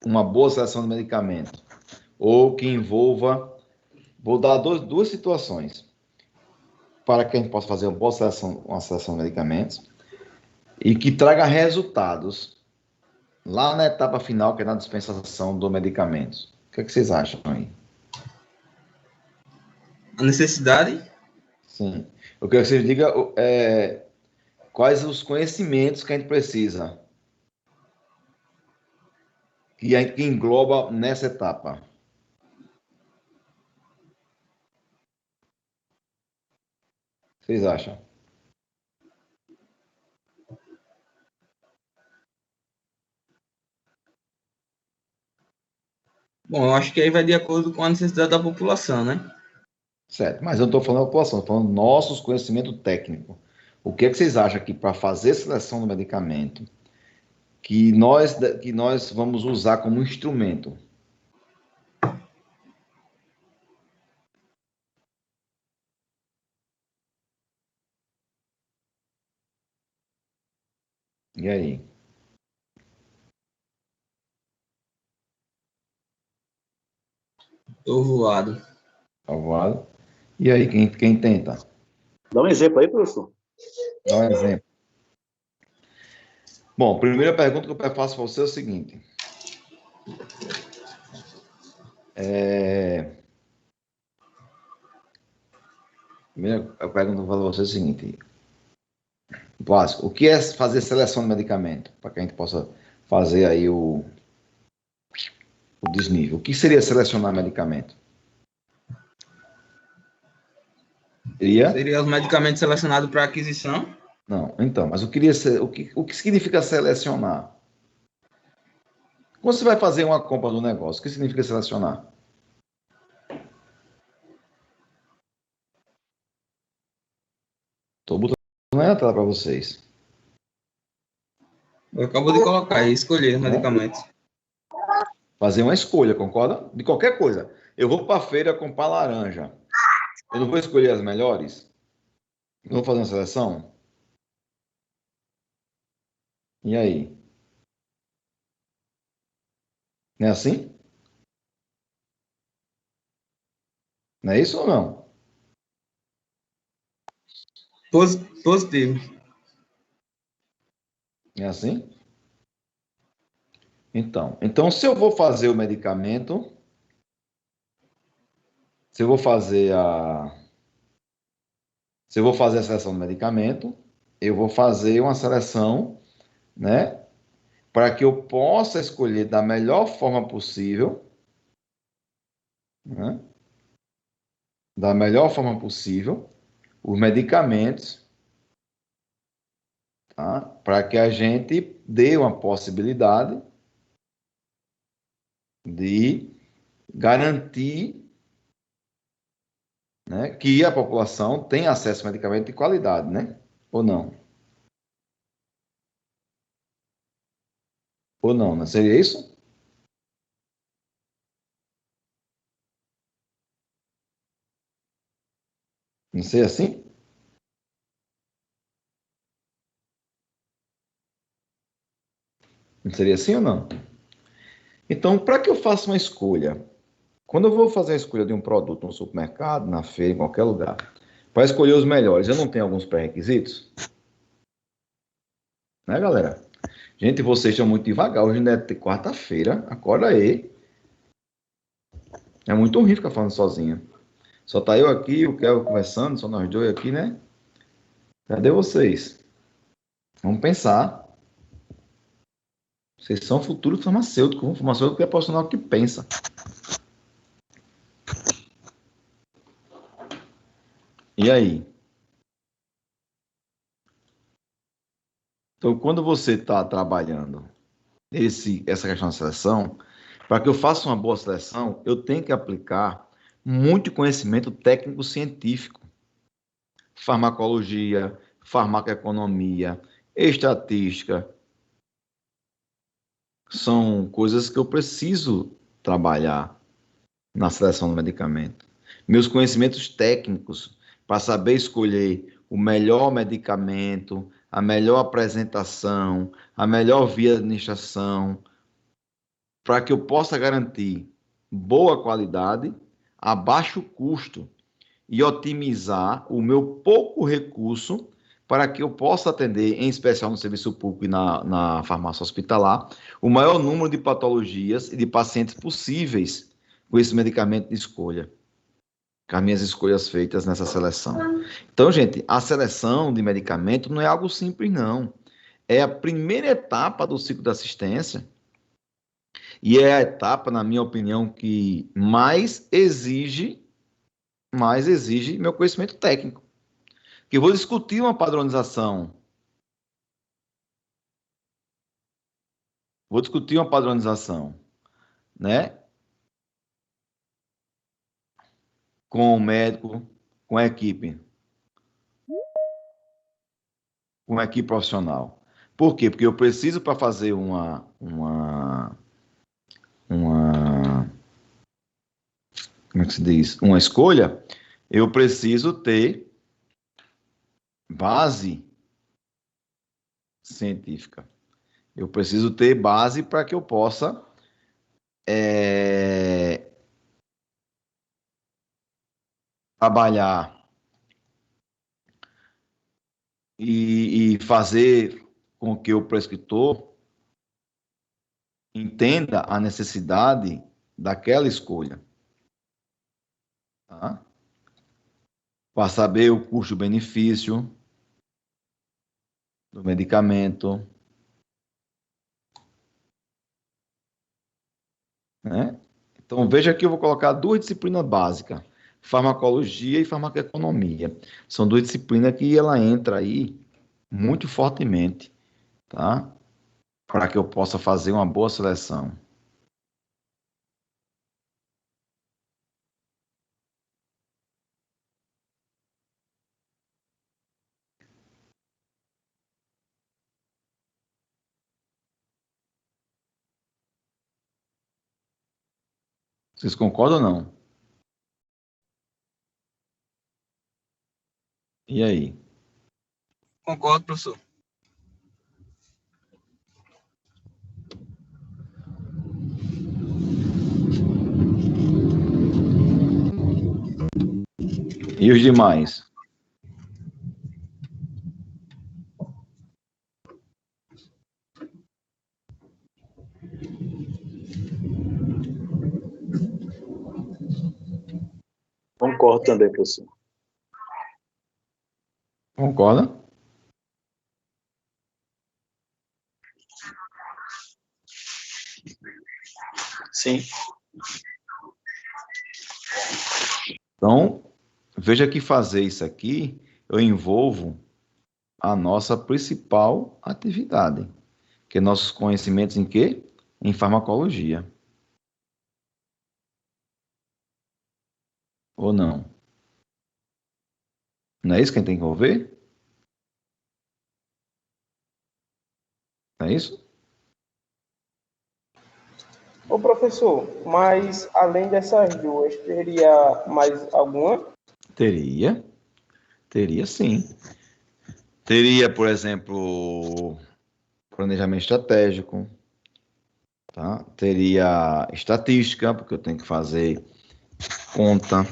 uma boa seleção de medicamento? Ou que envolva... Vou dar duas situações para que a gente possa fazer uma seleção de medicamentos e que traga resultados lá na etapa final, que é na dispensação do medicamento. O que vocês acham aí? A necessidade? Sim. Eu quero que vocês digam quais os conhecimentos que a gente precisa que engloba nessa etapa. Vocês acham? Bom, eu acho que aí vai de acordo com a necessidade da população, né? Certo, mas eu não estou falando da população, estou falando nossos conhecimentos técnicos. O que vocês acham que para fazer seleção do medicamento, que nós vamos usar como instrumento? E aí? Tô voado. Avoado? E aí, quem tenta? Dá um exemplo aí, professor. Dá um exemplo. Bom, primeira pergunta que eu faço para você é o seguinte. Primeira pergunta que eu faço para você é o seguinte. Básico, o que é fazer seleção de medicamento? Para que a gente possa fazer aí o desnível. O que seria selecionar medicamento? Seria os medicamentos selecionados para aquisição? Não, então, mas eu queria ser, o que significa selecionar? Quando você vai fazer uma compra do negócio, o que significa selecionar? Estou botando na tela para vocês. Eu acabo de colocar aí, escolher os medicamentos. Fazer uma escolha, concorda? De qualquer coisa. Eu vou para a feira comprar laranja. Eu não vou escolher as melhores? Eu vou fazer uma seleção? E aí? Não é assim? Não é isso ou não? Positivo. É assim? Então, se eu vou fazer o medicamento, se eu vou fazer a seleção do medicamento, eu vou fazer uma seleção, né, para que eu possa escolher da melhor forma possível, né, da melhor forma possível, os medicamentos, tá, para que a gente dê uma possibilidade de garantir, né, que a população tenha acesso a medicamento de qualidade, né? Ou não? Ou não, né? Seria isso? Não sei assim? Não seria assim ou não? Então, para que eu faça uma escolha Quando eu vou fazer a escolha de um produto no supermercado, na feira, em qualquer lugar, para escolher os melhores, eu não tenho alguns pré-requisitos? Né, galera? Gente, vocês estão muito devagar. Hoje ainda é quarta-feira. Acorda aí. É muito ruim ficar falando sozinho. Só tá eu aqui, o Kelvin conversando, só nós dois aqui, né? Cadê vocês? Vamos pensar. Vocês são futuros farmacêuticos. Um farmacêutico é profissional que pensa. E aí? Então, quando você está trabalhando essa questão da seleção, para que eu faça uma boa seleção, eu tenho que aplicar muito conhecimento técnico-científico. Farmacologia, farmacoeconomia, estatística. São coisas que eu preciso trabalhar na seleção do medicamento. Meus conhecimentos técnicos para saber escolher o melhor medicamento, a melhor apresentação, a melhor via de administração, para que eu possa garantir boa qualidade, a baixo custo e otimizar o meu pouco recurso para que eu possa atender, em especial no serviço público e na farmácia hospitalar, o maior número de patologias e de pacientes possíveis com esse medicamento de escolha, com as minhas escolhas feitas nessa seleção. Então, gente, a seleção de medicamento não é algo simples, não. É a primeira etapa do ciclo da assistência e é a etapa, na minha opinião, que mais exige meu conhecimento técnico. Que eu vou discutir uma padronização. Né? Com o médico, com a equipe. Com a equipe profissional. Por quê? Porque eu preciso, para fazer como é que se diz? Uma escolha, eu preciso ter base científica. Eu preciso ter base para que eu possa trabalhar e fazer com que o prescritor entenda a necessidade daquela escolha. Tá? Para saber o custo-benefício do medicamento. Né? Então, veja que eu vou colocar duas disciplinas básicas, farmacologia e farmacoeconomia. São duas disciplinas que ela entra aí muito fortemente, tá? Para que eu possa fazer uma boa seleção. Vocês concordam ou não? E aí? Concordo, professor. E os demais? Concordo também, professor. Concorda? Sim. Então, veja que fazer isso aqui, eu envolvo a nossa principal atividade, que é nossos conhecimentos em quê? Em farmacologia. Ou não? Não é isso que a gente tem que envolver? Não é isso? Ô professor, mas além dessas duas, teria mais alguma? Teria sim. Teria, por exemplo, planejamento estratégico, tá? Teria estatística, porque eu tenho que fazer conta,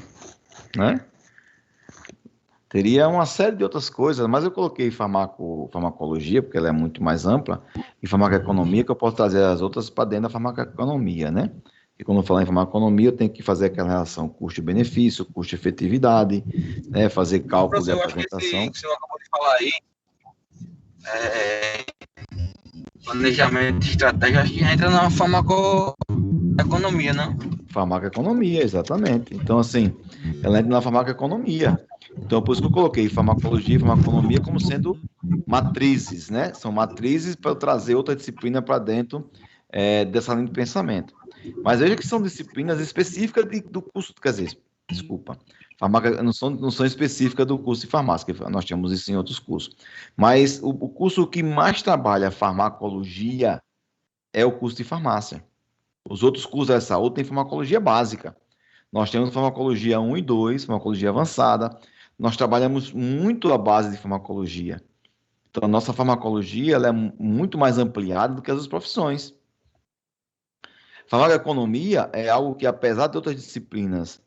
né? Teria uma série de outras coisas, mas eu coloquei farmacologia, porque ela é muito mais ampla, e farmacoeconomia, que eu posso trazer as outras para dentro da farmacoeconomia, né? E quando eu falar em farmacoeconomia, eu tenho que fazer aquela relação custo-benefício, custo-efetividade, né? Fazer cálculo de Professor, eu acho que apresentação. esse que o senhor acabou de falar aí, é, planejamento de estratégia, acho que entra na farmacoeconomia, não? Farmacoeconomia, exatamente. Então, assim, ela entra na farmacoeconomia. Então, por isso que eu coloquei farmacologia e farmacoeconomia como sendo matrizes, né? São matrizes para eu trazer outra disciplina para dentro dessa linha de pensamento. Mas veja que são disciplinas específicas do curso, quer dizer, desculpa, não são específicas do curso de farmácia, que nós temos isso em outros cursos. Mas o curso que mais trabalha farmacologia é o curso de farmácia. Os outros cursos dessa saúde têm farmacologia básica. Nós temos farmacologia 1 e 2, farmacologia avançada. Nós trabalhamos muito a base de farmacologia. Então, a nossa farmacologia ela é muito mais ampliada do que as outras profissões. Farmacoeconomia é algo que, apesar de outras disciplinas,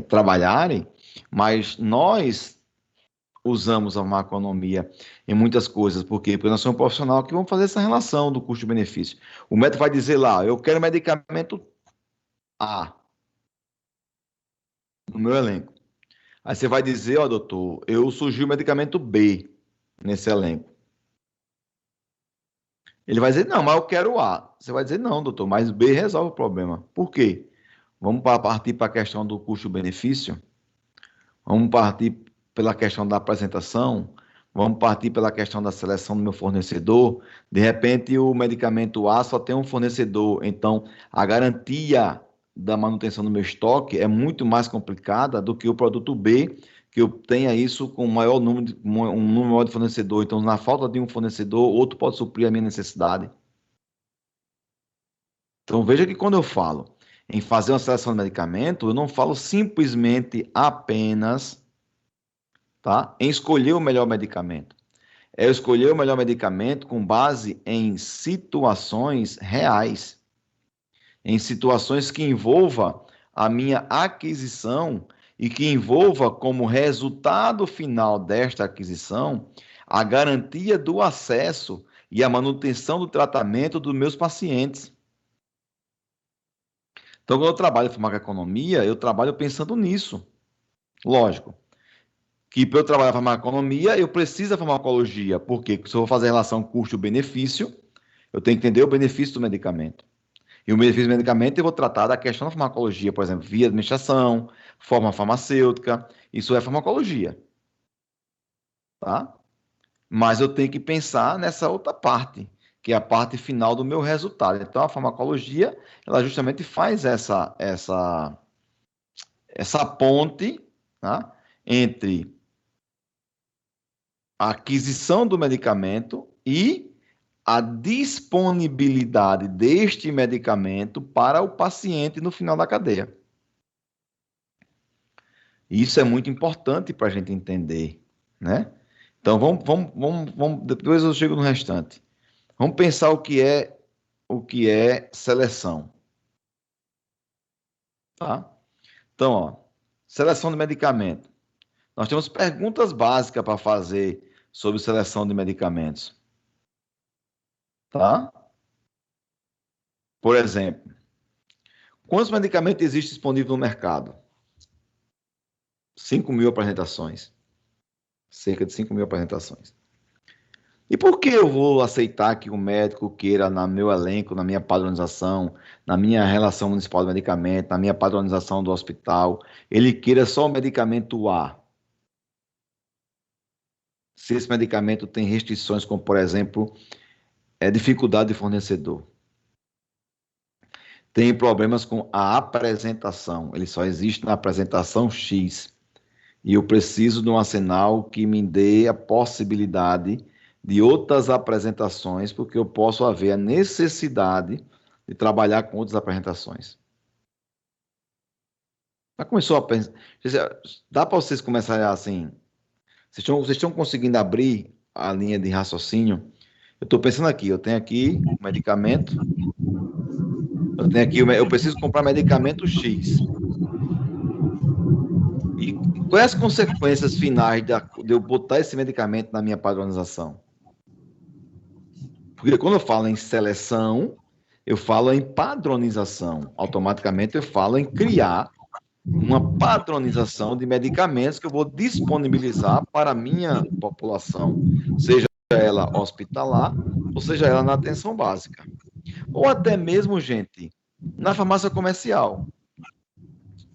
trabalharem, mas nós usamos a farmacoeconomia em muitas coisas. Por quê? Porque nós somos um profissional que vamos fazer essa relação do custo-benefício. O médico vai dizer lá, eu quero medicamento A no meu elenco. Aí você vai dizer, ó, doutor, eu surgiu o medicamento B nesse elenco. Ele vai dizer, não, mas eu quero A. Você vai dizer, não, doutor, mas B resolve o problema. Por quê? Vamos partir para a questão do custo-benefício? Vamos partir pela questão da apresentação? Vamos partir pela questão da seleção do meu fornecedor? De repente, o medicamento A só tem um fornecedor, então a garantia da manutenção do meu estoque é muito mais complicada do que o produto B, que eu tenha isso com um número maior de fornecedor. Então, na falta de um fornecedor, outro pode suprir a minha necessidade. Então, veja que quando eu falo em fazer uma seleção de medicamento, eu não falo simplesmente apenas, tá, em escolher o melhor medicamento. É eu escolher o melhor medicamento com base em situações reais, em situações que envolva a minha aquisição e que envolva como resultado final desta aquisição a garantia do acesso e a manutenção do tratamento dos meus pacientes. Então, quando eu trabalho em farmacoeconomia, eu trabalho pensando nisso. Lógico, que para eu trabalhar em farmacoeconomia, eu preciso da farmacologia. Por quê? Porque se eu vou fazer a relação custo-benefício, eu tenho que entender o benefício do medicamento. E o benefício do medicamento eu vou tratar da questão da farmacologia, por exemplo, via administração, forma farmacêutica, isso é farmacologia. Tá? Mas eu tenho que pensar nessa outra parte, que é a parte final do meu resultado. Então, a farmacologia, ela justamente faz essa ponte, tá, entre a aquisição do medicamento e a disponibilidade deste medicamento para o paciente no final da cadeia. Isso é muito importante para a gente entender, né? Então, vamos, depois eu chego no restante. Vamos pensar o que é seleção, tá? Então, ó, seleção de medicamento. Nós temos perguntas básicas para fazer sobre seleção de medicamentos. Tá? Por exemplo, quantos medicamentos existem disponíveis no mercado? 5.000 apresentações. Cerca de 5.000 apresentações. E por que eu vou aceitar que o médico queira, no meu elenco, na minha padronização, na minha relação municipal de medicamento, na minha padronização do hospital, ele queira só o medicamento A? Se esse medicamento tem restrições, como, por exemplo, dificuldade de fornecedor. Tem problemas com a apresentação. Ele só existe na apresentação X. E eu preciso de um arsenal que me dê a possibilidade de outras apresentações, porque eu posso haver a necessidade de trabalhar com outras apresentações. Já começou a pensar? Dá para vocês começarem assim? Vocês estão conseguindo abrir a linha de raciocínio? Eu estou pensando aqui, eu tenho aqui o medicamento, Eu tenho aqui, eu preciso comprar medicamento X. E quais as consequências finais de eu botar esse medicamento na minha padronização? Porque quando eu falo em seleção, eu falo em padronização. Automaticamente eu falo em criar uma padronização de medicamentos que eu vou disponibilizar para a minha população, seja ela hospitalar, ou seja ela na atenção básica. Ou até mesmo, gente, na farmácia comercial.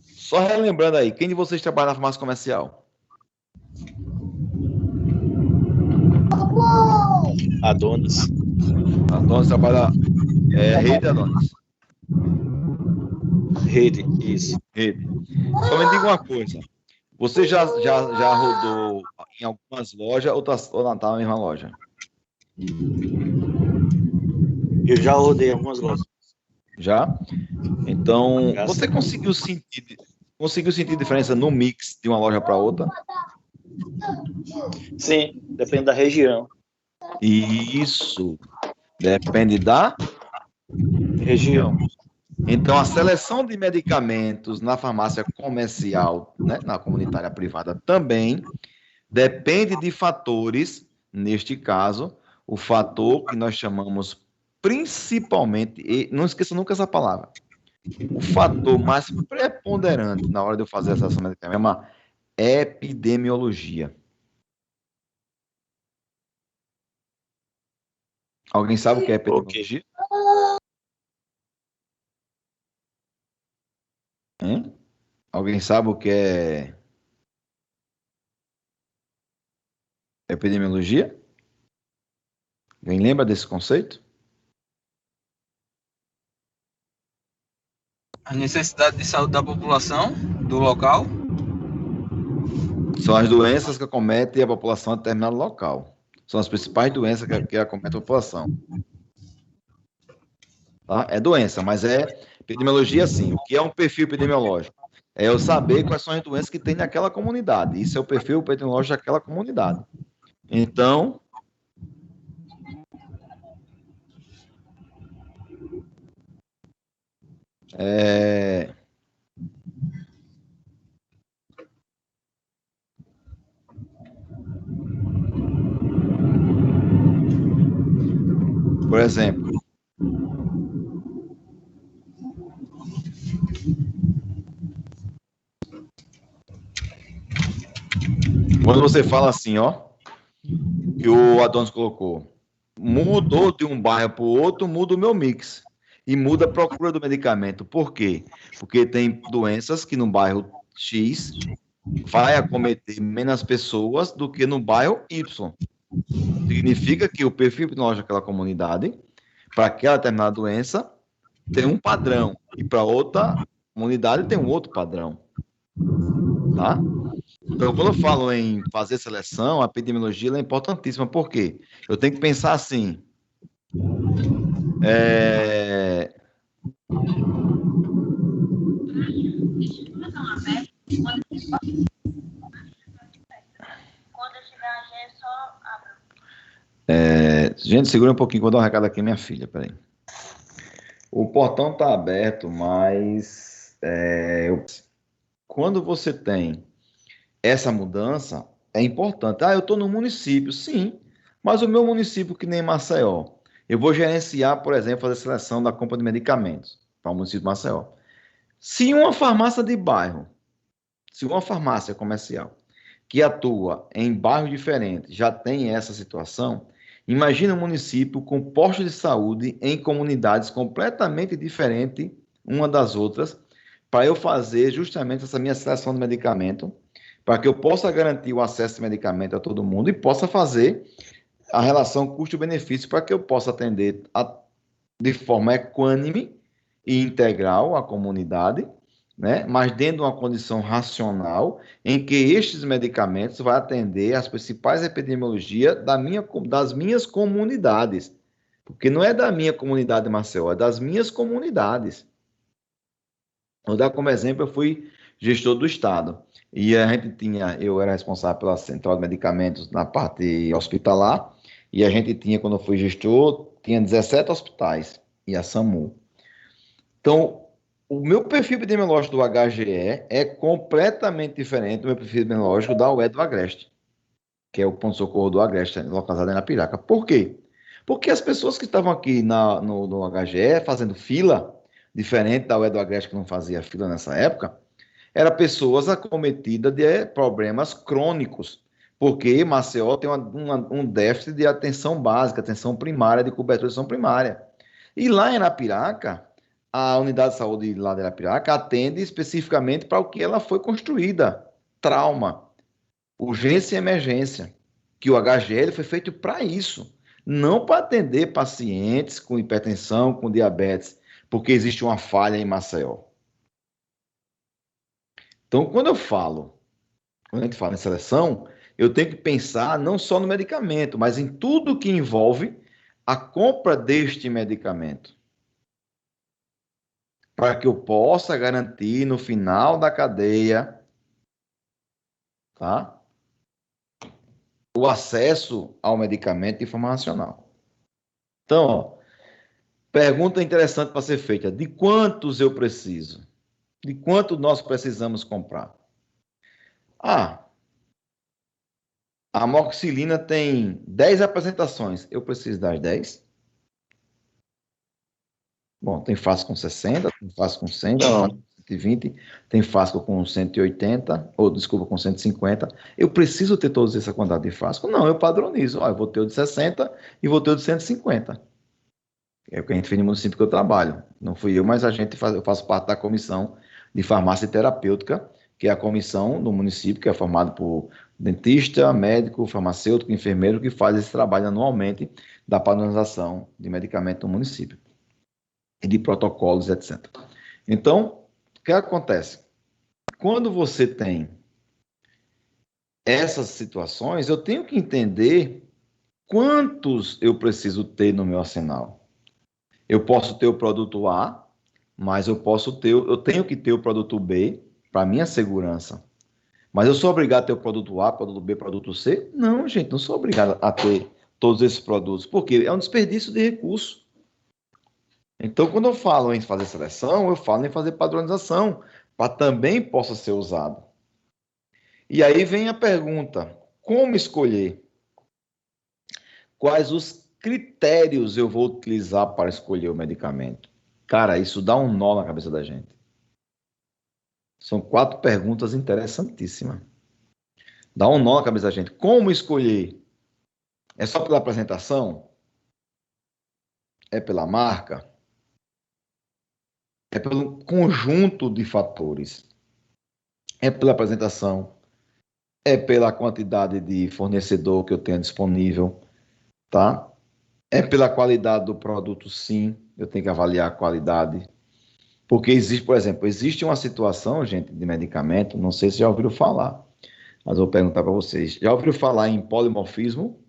Só relembrando aí, quem de vocês trabalha na farmácia comercial? Adonis. Adonis trabalha... Rede, Adonis? Rede, isso. Rede. Só me diga uma coisa. Você já rodou em algumas lojas ou está na mesma loja? Eu já rodei algumas lojas. Já? Então, você conseguiu sentir diferença no mix de uma loja para outra? Sim, depende da região. Isso. Depende da Região. Então, a seleção de medicamentos na farmácia comercial, né, na comunitária privada também, depende de fatores, neste caso, o fator que nós chamamos principalmente, e não esqueça nunca essa palavra, o fator mais preponderante na hora de eu fazer a seleção de medicamentos chama epidemiologia. Alguém sabe o que é epidemiologia? Alguém sabe o que é epidemiologia? Alguém lembra desse conceito? A necessidade de saúde da população, do local. São as doenças que acometem a população em determinado local. São as principais doenças que acometem a população. Tá? É doença, mas é epidemiologia, sim. O que é um perfil epidemiológico? É eu saber quais são as doenças que tem naquela comunidade. Isso é o perfil epidemiológico daquela comunidade. Então, por exemplo, quando você fala assim, ó, que o Adonis colocou, mudou de um bairro para o outro, muda o meu mix. E muda a procura do medicamento. Por quê? Porque tem doenças que no bairro X vai acometer menos pessoas do que no bairro Y. Significa que o perfil epidemiológico daquela comunidade, para aquela determinada doença, tem um padrão. E para outra comunidade tem um outro padrão. Tá? Então, quando eu falo em fazer seleção, a epidemiologia é importantíssima. Por quê? Eu tenho que pensar assim. Gente, segura um pouquinho, vou dar um recado aqui, minha filha, peraí. O portão está aberto, mas quando você tem essa mudança, é importante. Eu estou no município, sim, mas o meu município, que nem Maceió, eu vou gerenciar, por exemplo, fazer seleção da compra de medicamentos para o município de Maceió. Se uma farmácia de bairro, se uma farmácia comercial que atua em bairros diferentes já tem essa situação, imagina um município com postos de saúde em comunidades completamente diferentes uma das outras, para eu fazer justamente essa minha seleção de medicamento, para que eu possa garantir o acesso de medicamento a todo mundo e possa fazer a relação custo-benefício para que eu possa atender de forma equânime e integral a comunidade, né? Mas dentro de uma condição racional em que estes medicamentos vão atender as principais epidemiologias das minhas comunidades. Porque não é da minha comunidade, Marcel, é das minhas comunidades. Vou dar como exemplo, eu fui gestor do Estado. E eu era responsável pela central de medicamentos na parte hospitalar, e a gente tinha, quando eu fui gestor, tinha 17 hospitais e a SAMU. Então, o meu perfil epidemiológico do HGE é completamente diferente do meu perfil epidemiológico da UE do Agreste, que é o ponto-socorro do Agreste, localizado em Arapiraca. Por quê? Porque as pessoas que estavam aqui no HGE fazendo fila, diferente da UE do Agreste que não fazia fila nessa época, eram pessoas acometidas de problemas crônicos, porque Maceió tem um déficit de atenção básica, atenção primária, de cobertura de atenção primária. E lá em Arapiraca, a unidade de saúde lá de Arapiraca atende especificamente para o que ela foi construída, trauma, urgência e emergência, que o HGL foi feito para isso, não para atender pacientes com hipertensão, com diabetes, porque existe uma falha em Maceió. Então, quando a gente fala em seleção, eu tenho que pensar não só no medicamento, mas em tudo que envolve a compra deste medicamento, para que eu possa garantir no final da cadeia, tá, o acesso ao medicamento de forma racional. Então, ó, pergunta interessante para ser feita: de quantos eu preciso? De quanto nós precisamos comprar? Ah, a amoxicilina tem 10 apresentações. Eu preciso das 10? Bom, tem frasco com 60, tem frasco com 100, tem frasco com 120, tem frasco com 180, ou desculpa, com 150. Eu preciso ter toda essa quantidade de frasco? Não, eu padronizo. Ó, eu vou ter o de 60 e vou ter o de 150. É o que a gente fez no município que eu trabalho. Não fui eu, mas eu faço parte da comissão de farmácia terapêutica, que é a comissão do município, que é formada por dentista, médico, farmacêutico, enfermeiro, que faz esse trabalho anualmente da padronização de medicamento no município e de protocolos, etc. Então, o que acontece? Quando você tem essas situações, eu tenho que entender quantos eu preciso ter no meu arsenal. Eu posso ter o produto A, mas eu tenho que ter o produto B para minha segurança. Mas eu sou obrigado a ter o produto A, produto B, produto C? Não, gente, não sou obrigado a ter todos esses produtos, porque é um desperdício de recurso. Então, quando eu falo em fazer seleção, eu falo em fazer padronização, para também possa ser usado. E aí vem a pergunta: como escolher? Quais os critérios eu vou utilizar para escolher o medicamento? Cara, isso dá um nó na cabeça da gente. São 4 perguntas interessantíssimas. Dá um nó na cabeça da gente. Como escolher? É só pela apresentação? É pela marca? É pelo conjunto de fatores? É pela apresentação? É pela quantidade de fornecedor que eu tenho disponível? Tá? É pela qualidade do produto, sim. Eu tenho que avaliar a qualidade. Porque existe, por exemplo, existe uma situação, gente, de medicamento, não sei se já ouviram falar, mas vou perguntar para vocês. Já ouviram falar em polimorfismo?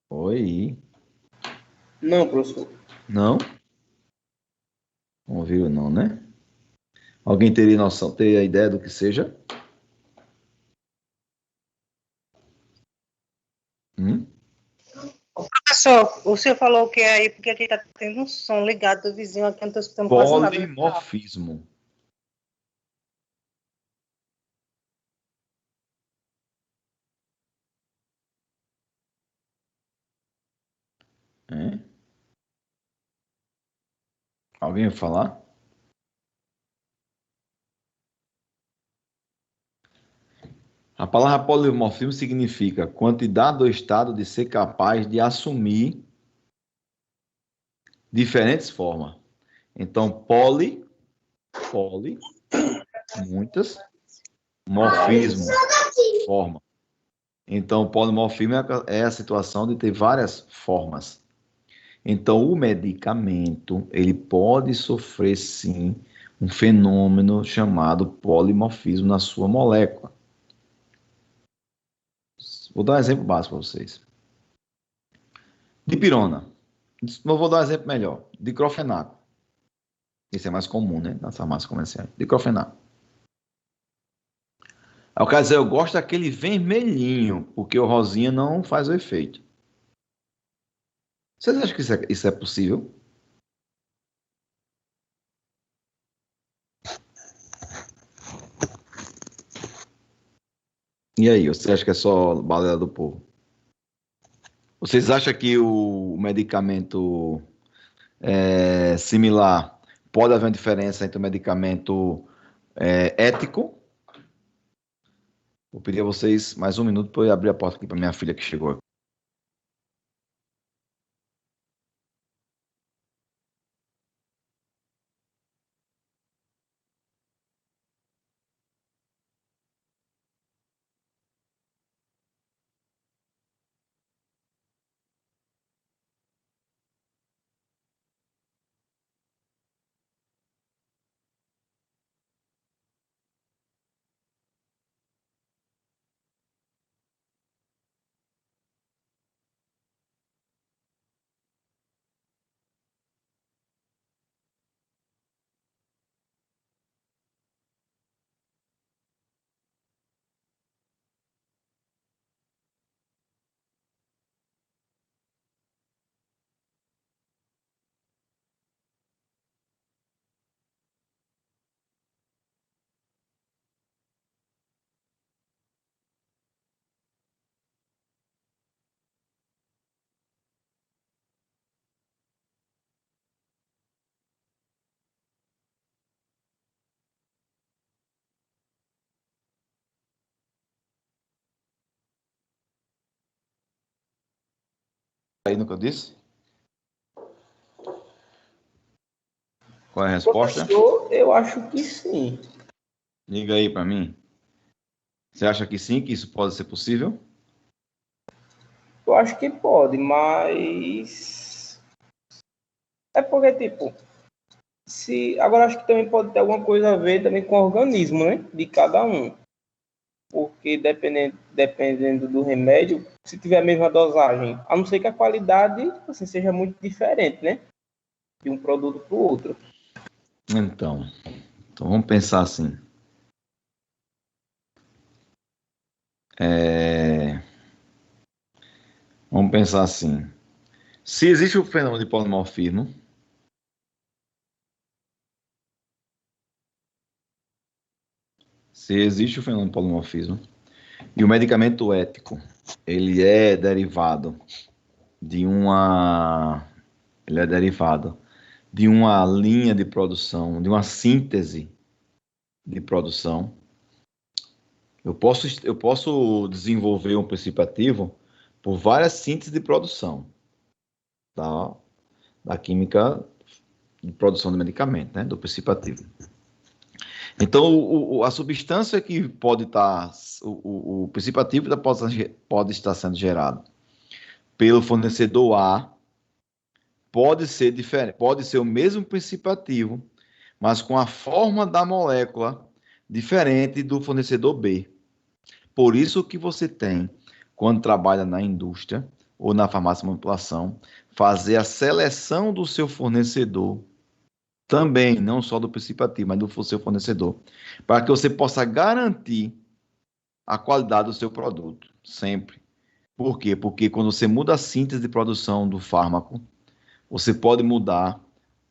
Oi. Não, professor. Não? Não ouviram não, né? Alguém teria noção, teria ideia do que seja? Professor, o senhor falou o que é aí, porque aqui está tendo um som ligado do vizinho, aqui eu não estou escutando quase nada. Polimorfismo. É? Alguém vai falar? A palavra polimorfismo significa quantidade ou estado de ser capaz de assumir diferentes formas. Então, muitas, morfismo, forma. Então, polimorfismo é a situação de ter várias formas. Então, o medicamento, ele pode sofrer, sim, um fenômeno chamado polimorfismo na sua molécula. Vou dar um exemplo básico para vocês. Dipirona. Vou dar um exemplo melhor. Diclofenaco. Isso é mais comum, né? Nas farmácias comerciais. Diclofenaco. Aí o cara diz, eu gosto daquele vermelhinho, porque o rosinha não faz o efeito. Vocês acham que isso é possível? E aí, você acha que é só balela do povo? Vocês acham que o medicamento similar pode haver uma diferença entre o medicamento ético? Vou pedir a vocês mais um minuto para eu abrir a porta aqui para minha filha que chegou. Aí no que eu disse? Qual é a resposta? Professor, eu acho que sim. Diga aí para mim. Você acha que sim, que isso pode ser possível? Eu acho que pode, mas é porque, tipo, se agora acho que também pode ter alguma coisa a ver também com o organismo, né? De cada um. Porque dependendo do remédio, se tiver a mesma dosagem, a não ser que a qualidade assim, seja muito diferente, né? De um produto para o outro. Então vamos pensar assim. Vamos pensar assim. Se existe o fenômeno de polimorfismo, e o medicamento ético, ele é derivado de uma linha de produção, de uma síntese de produção. Eu posso desenvolver um princípio ativo por várias sínteses de produção, tá? Da química de produção de medicamento, né? Do princípio ativo. Então, a substância que pode estar, o princípio ativo pode estar sendo gerado pelo fornecedor A, pode ser diferente, pode ser o mesmo princípio ativo, mas com a forma da molécula diferente do fornecedor B. Por isso que você tem, quando trabalha na indústria ou na farmácia de manipulação, fazer a seleção do seu fornecedor também, não só do princípio ativo, mas do seu fornecedor, para que você possa garantir a qualidade do seu produto, sempre. Por quê? Porque quando você muda a síntese de produção do fármaco, você pode mudar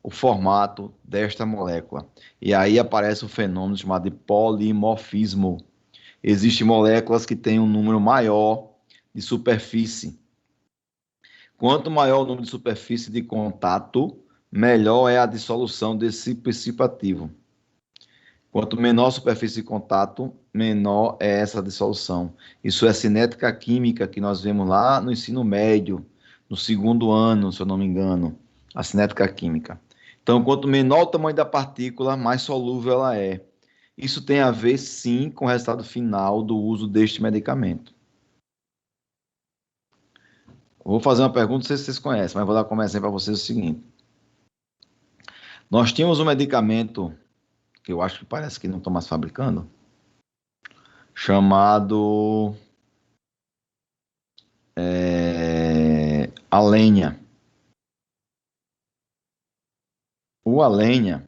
o formato desta molécula. E aí aparece o fenômeno chamado de polimorfismo. Existem moléculas que têm um número maior de superfície. Quanto maior o número de superfície de contato, melhor é a dissolução desse princípio ativo. Quanto menor a superfície de contato, menor é essa dissolução. Isso é cinética química que nós vemos lá no ensino médio, no segundo ano, se eu não me engano, a cinética química. Então, quanto menor o tamanho da partícula, mais solúvel ela é. Isso tem a ver, sim, com o resultado final do uso deste medicamento. Vou fazer uma pergunta, não sei se vocês conhecem, mas vou dar como exemplo para vocês o seguinte. Nós tínhamos um medicamento, que eu acho que parece que não estão mais fabricando, chamado Alenia. O Alenia,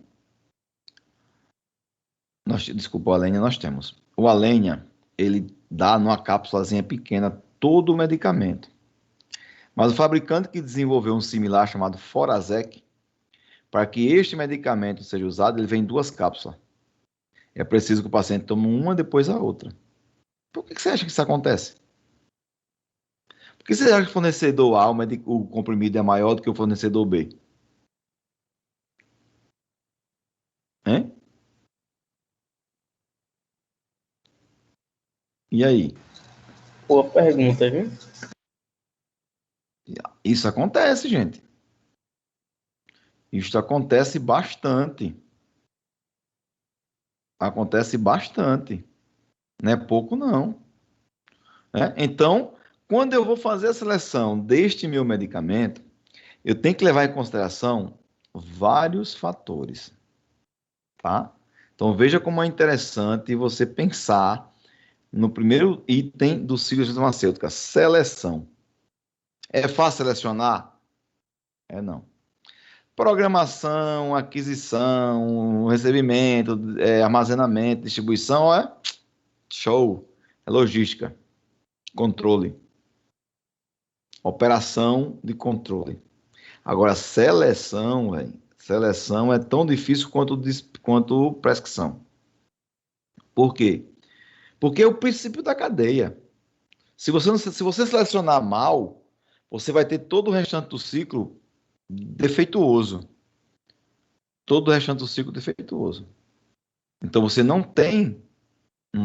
desculpa, o Alenia nós temos. O Alenia, ele dá numa cápsulazinha pequena todo o medicamento. Mas o fabricante que desenvolveu um similar chamado Forazec, para que este medicamento seja usado, ele vem em 2 cápsulas. É preciso que o paciente tome uma depois a outra. Por que você acha que isso acontece? Por que você acha que o fornecedor A, o comprimido é maior do que o fornecedor B? Hein? E aí? Boa pergunta, viu? Isso acontece, gente. Isso acontece bastante. Acontece bastante. Não é pouco, não. Então, quando eu vou fazer a seleção deste meu medicamento, eu tenho que levar em consideração vários fatores, tá? Então, veja como é interessante você pensar no primeiro item do ciclo de farmacêutica, seleção. É fácil selecionar? É não. Programação, aquisição, recebimento, armazenamento, distribuição, show. É logística, controle, operação de controle. Agora, seleção, véio, seleção é tão difícil quanto prescrição. Por quê? Porque é o princípio da cadeia. Se você selecionar mal, você vai ter todo o restante do ciclo defeituoso. Todo o restante do ciclo defeituoso. Então você não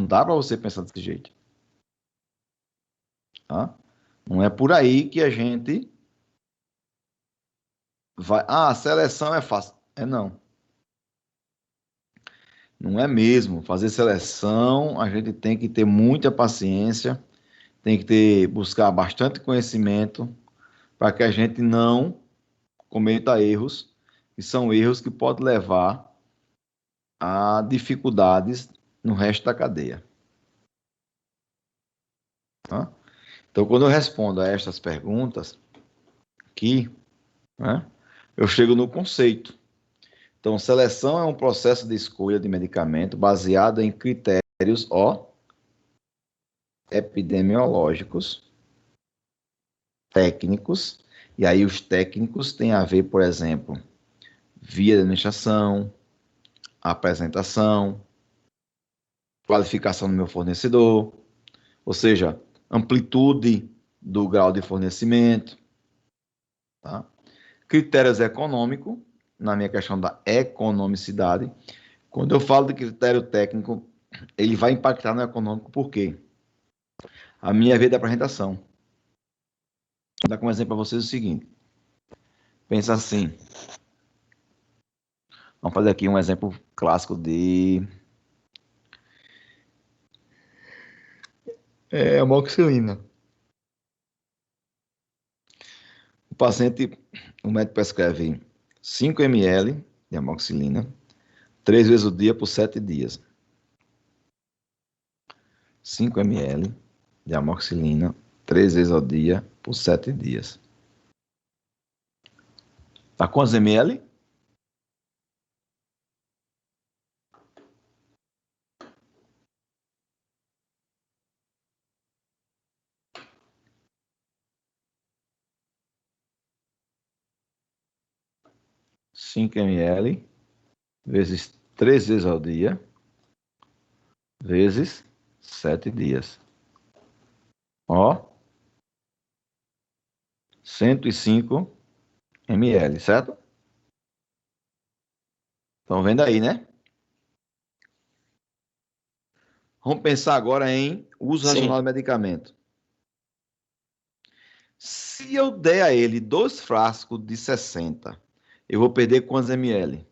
dá para você pensar desse jeito. Tá? Não é por aí que a gente vai. Ah, a seleção é fácil. É não. Não é mesmo. Fazer seleção, a gente tem que ter muita paciência, tem que buscar bastante conhecimento para que a gente não cometa erros, que são erros que podem levar a dificuldades no resto da cadeia. Tá? Então, quando eu respondo a estas perguntas aqui, né, eu chego no conceito. Então, seleção é um processo de escolha de medicamento baseado em critérios epidemiológicos, técnicos, e aí os técnicos têm a ver, por exemplo, via de administração, apresentação, qualificação do meu fornecedor, ou seja, amplitude do grau de fornecimento, tá? Critérios econômicos, na minha questão da economicidade. Quando eu falo de critério técnico, ele vai impactar no econômico, por quê? A minha via de apresentação. Vou dar como exemplo para vocês o seguinte. Pensa assim. Vamos fazer aqui um exemplo clássico de amoxicilina. O médico prescreve 5 ml de amoxicilina 3 vezes o dia por 7 dias. 5 ml de amoxicilina 3 vezes ao dia por 7 dias. Tá quantos ml? Cinco ml vezes 3 vezes ao dia vezes 7 dias. Ó, 105 ml, certo? Estão vendo aí, né? Vamos pensar agora em uso racional do medicamento. Se eu der a ele 2 frascos de 60, eu vou perder quantos ml?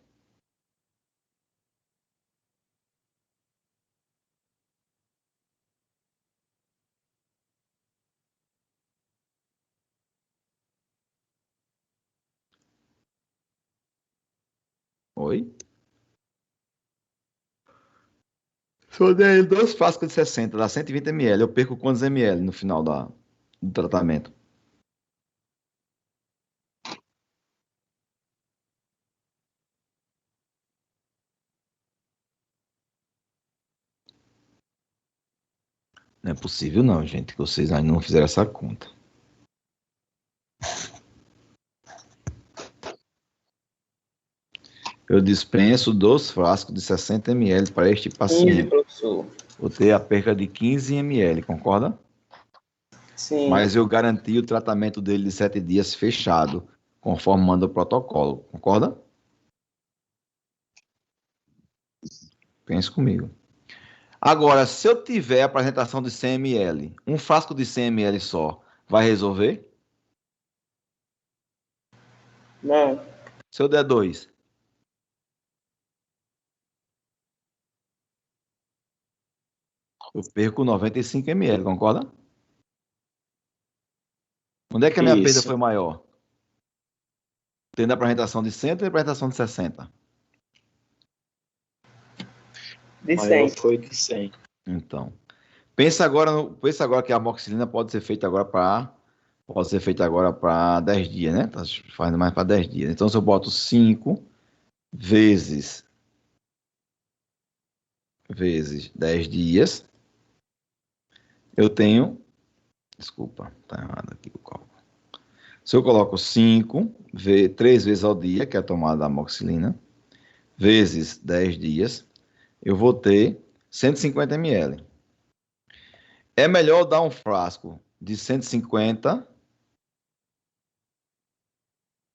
Oi? Se eu der ele 2 frascos de 60, dá 120 ml, eu perco quantos ml no final do tratamento? Não é possível não, gente, que vocês ainda não fizeram essa conta. Eu dispenso 2 frascos de 60 ml para este 15, paciente. professor. Vou ter a perca de 15 ml, concorda? Sim. Mas eu garanti o tratamento dele de 7 dias fechado, conforme manda o protocolo, concorda? Pense comigo. Agora, se eu tiver a apresentação de 100 ml, um frasco de 100 ml só, vai resolver? Não. Se eu der 2? Eu perco 95 ml, concorda? Onde é que a minha perda Isso. foi maior? Tendo a apresentação de 100 ou a apresentação de 60? De Maior 100. foi de 100. Então, pensa agora que a amoxicilina pode ser feita agora para 10 dias, né? Tá fazendo mais para 10 dias. Então, se eu boto 5 vezes 10 dias, eu tenho... Desculpa, tá errado aqui o cálculo. Se eu coloco 5, 3 vezes ao dia, que é a tomada da amoxicilina, vezes 10 dias, eu vou ter 150 ml. É melhor dar um frasco de 150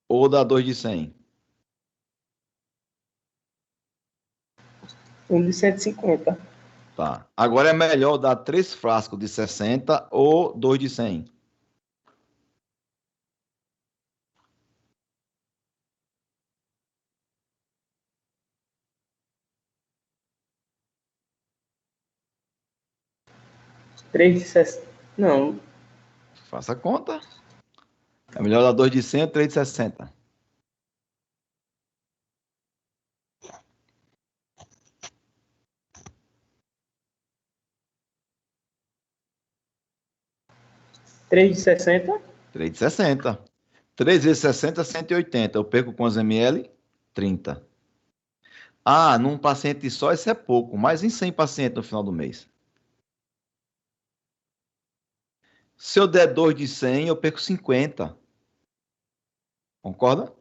ou dar 2 de 100? Um de 150. Tá. Agora é melhor dar 3 frascos de 60 ou 2 de 100? Três de 60. Não. Faça a conta. É melhor dar 2 de 100 ou 3 de 60? Três de 60. 3 de 60. 3 vezes 60 é 180. Eu perco quantos ml? 30. Ah, num paciente só isso é pouco, mas em 100 pacientes no final do mês. Se eu der 2 de 100, eu perco 50. Concorda?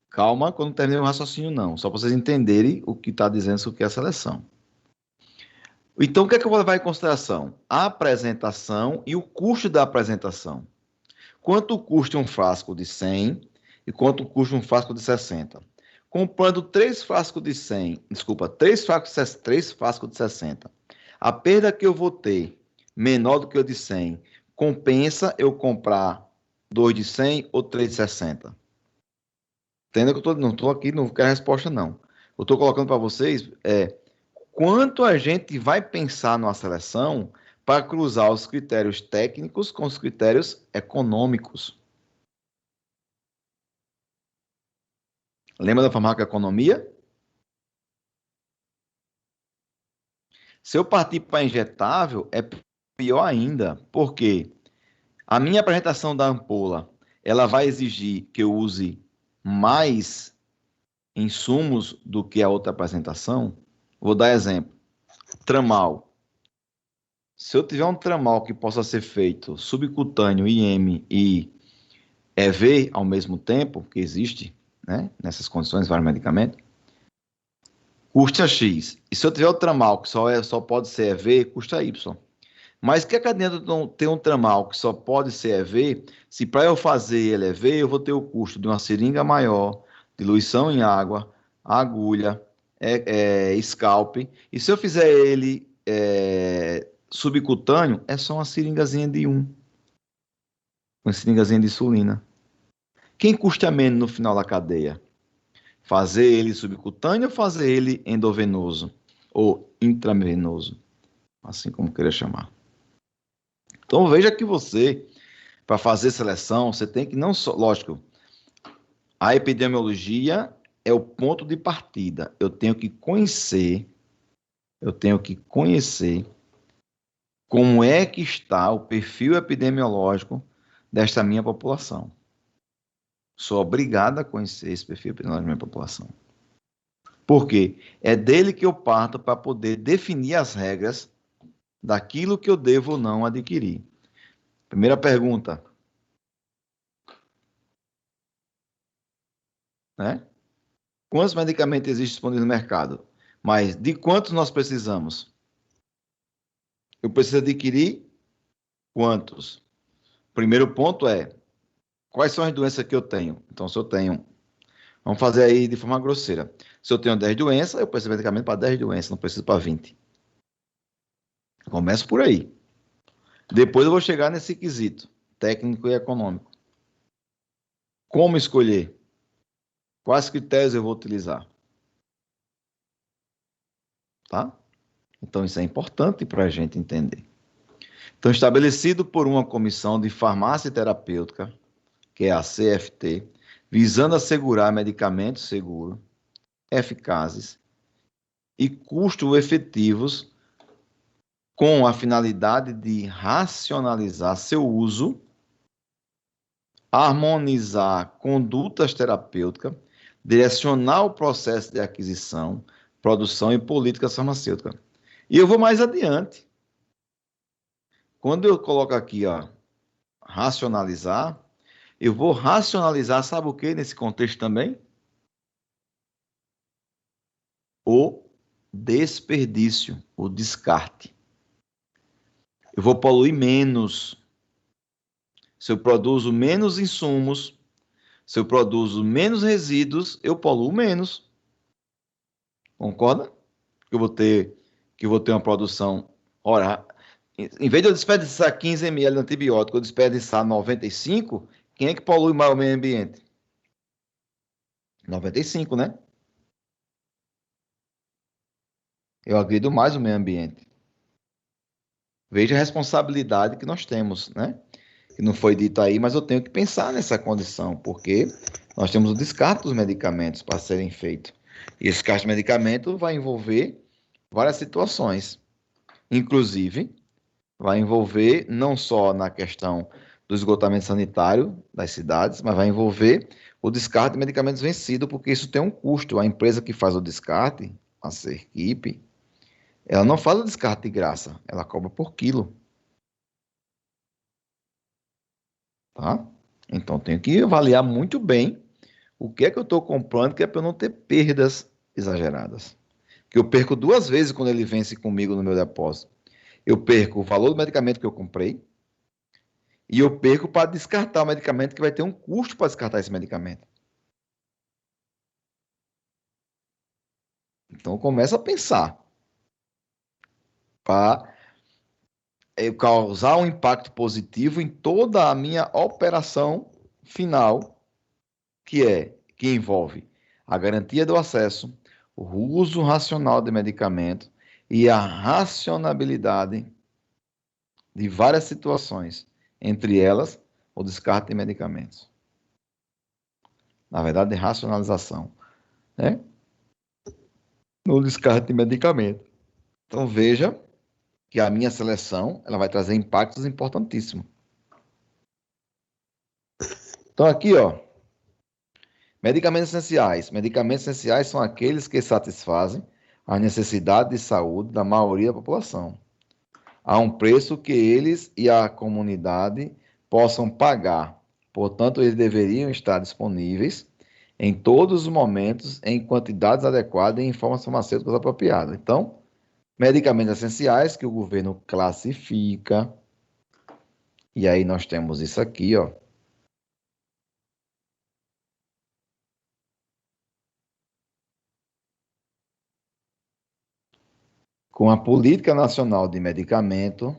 Calma, quando terminei o raciocínio, não. Só para vocês entenderem o que está dizendo sobre o que é a seleção. Então, o que é que eu vou levar em consideração? A apresentação e o custo da apresentação. Quanto custa um frasco de 100 e quanto custa um frasco de 60? Comprando 3 frascos de 100, desculpa, 3 frascos de 60, a perda que eu vou ter, menor do que o de 100, compensa eu comprar 2 de 100 ou 3 de 60? Entenda que não estou aqui, não quero a resposta, não. Eu estou colocando para vocês quanto a gente vai pensar numa seleção para cruzar os critérios técnicos com os critérios econômicos. Lembra da farmacoeconomia? Se eu partir para injetável, é pior ainda, porque a minha apresentação da ampola, ela vai exigir que eu use mais insumos do que a outra apresentação. Vou dar exemplo. Tramal. Se eu tiver um tramal que possa ser feito subcutâneo, IM e EV ao mesmo tempo, que existe, né, nessas condições, vários medicamentos, custa X. E se eu tiver o tramal que só pode ser EV, custa Y. Mas o que adianta ter um tramal que só pode ser EV, se para eu fazer ele EV, eu vou ter o custo de uma seringa maior, diluição em água, agulha, scalp, e se eu fizer ele subcutâneo, é só uma seringazinha de uma seringazinha de insulina. Quem custa menos no final da cadeia? Fazer ele subcutâneo ou fazer ele endovenoso? Ou intravenoso? Assim como queira chamar. Então veja que você, para fazer seleção, você tem que não só, lógico, a epidemiologia é o ponto de partida. Eu tenho que conhecer como é que está o perfil epidemiológico desta minha população. Sou obrigado a conhecer esse perfil epidemiológico da minha população. Por quê? É dele que eu parto para poder definir as regras daquilo que eu devo ou não adquirir. Primeira pergunta. Né? Quantos medicamentos existem disponíveis no mercado? Mas de quantos nós precisamos? Eu preciso adquirir quantos? Primeiro ponto é, quais são as doenças que eu tenho? Então, se eu tenho, vamos fazer aí de forma grosseira. Se eu tenho 10 doenças, eu preciso de medicamento para 10 doenças, não preciso para 20. Começo por aí. Depois eu vou chegar nesse quesito, técnico e econômico. Como escolher? Quais critérios eu vou utilizar? Tá? Então, isso é importante para a gente entender. Então, estabelecido por uma comissão de farmácia terapêutica, que é a CFT, visando assegurar medicamentos seguros, eficazes e custos efetivos, com a finalidade de racionalizar seu uso, harmonizar condutas terapêuticas, direcionar o processo de aquisição, produção e política farmacêutica. E eu vou mais adiante. Quando eu coloco aqui, ó, racionalizar, eu vou racionalizar, sabe o que nesse contexto também? O desperdício, o descarte. Eu vou poluir menos. Se eu produzo menos insumos, se eu produzo menos resíduos, eu poluo menos. Concorda? Que eu vou ter uma produção. Ora, em vez de eu desperdiçar 15 ml de antibiótico, eu desperdiçar 95, quem é que polui mais o meio ambiente? 95, né? Eu agrido mais o meio ambiente. Veja a responsabilidade que nós temos, né? Que não foi dito aí, mas eu tenho que pensar nessa condição, porque nós temos o descarte dos medicamentos para serem feitos. E esse descarte de medicamento vai envolver várias situações. Inclusive, vai envolver não só na questão do esgotamento sanitário das cidades, mas vai envolver o descarte de medicamentos vencidos, porque isso tem um custo. A empresa que faz o descarte, a Sergipe, ela não faz o descarte de graça, ela cobra por quilo. Tá? Então, tenho que avaliar muito bem o que é que eu estou comprando, que é para eu não ter perdas exageradas. Que eu perco duas vezes quando ele vence comigo no meu depósito. Eu perco o valor do medicamento que eu comprei e eu perco para descartar o medicamento, que vai ter um custo para descartar esse medicamento. Então, eu começo a pensar para causar um impacto positivo em toda a minha operação final, que envolve a garantia do acesso, o uso racional de medicamento e a racionabilidade de várias situações, entre elas o descarte de medicamentos. Na verdade, de racionalização, né? No descarte de medicamento. Então, veja que a minha seleção ela vai trazer impactos importantíssimos. Então, aqui, ó, medicamentos essenciais. Medicamentos essenciais são aqueles que satisfazem a necessidade de saúde da maioria da população, a um preço que eles e a comunidade possam pagar. Portanto, eles deveriam estar disponíveis em todos os momentos, em quantidades adequadas e em formas farmacêuticas apropriadas. Então, medicamentos essenciais que o governo classifica. E aí nós temos isso aqui, ó. Com a Política Nacional de Medicamento,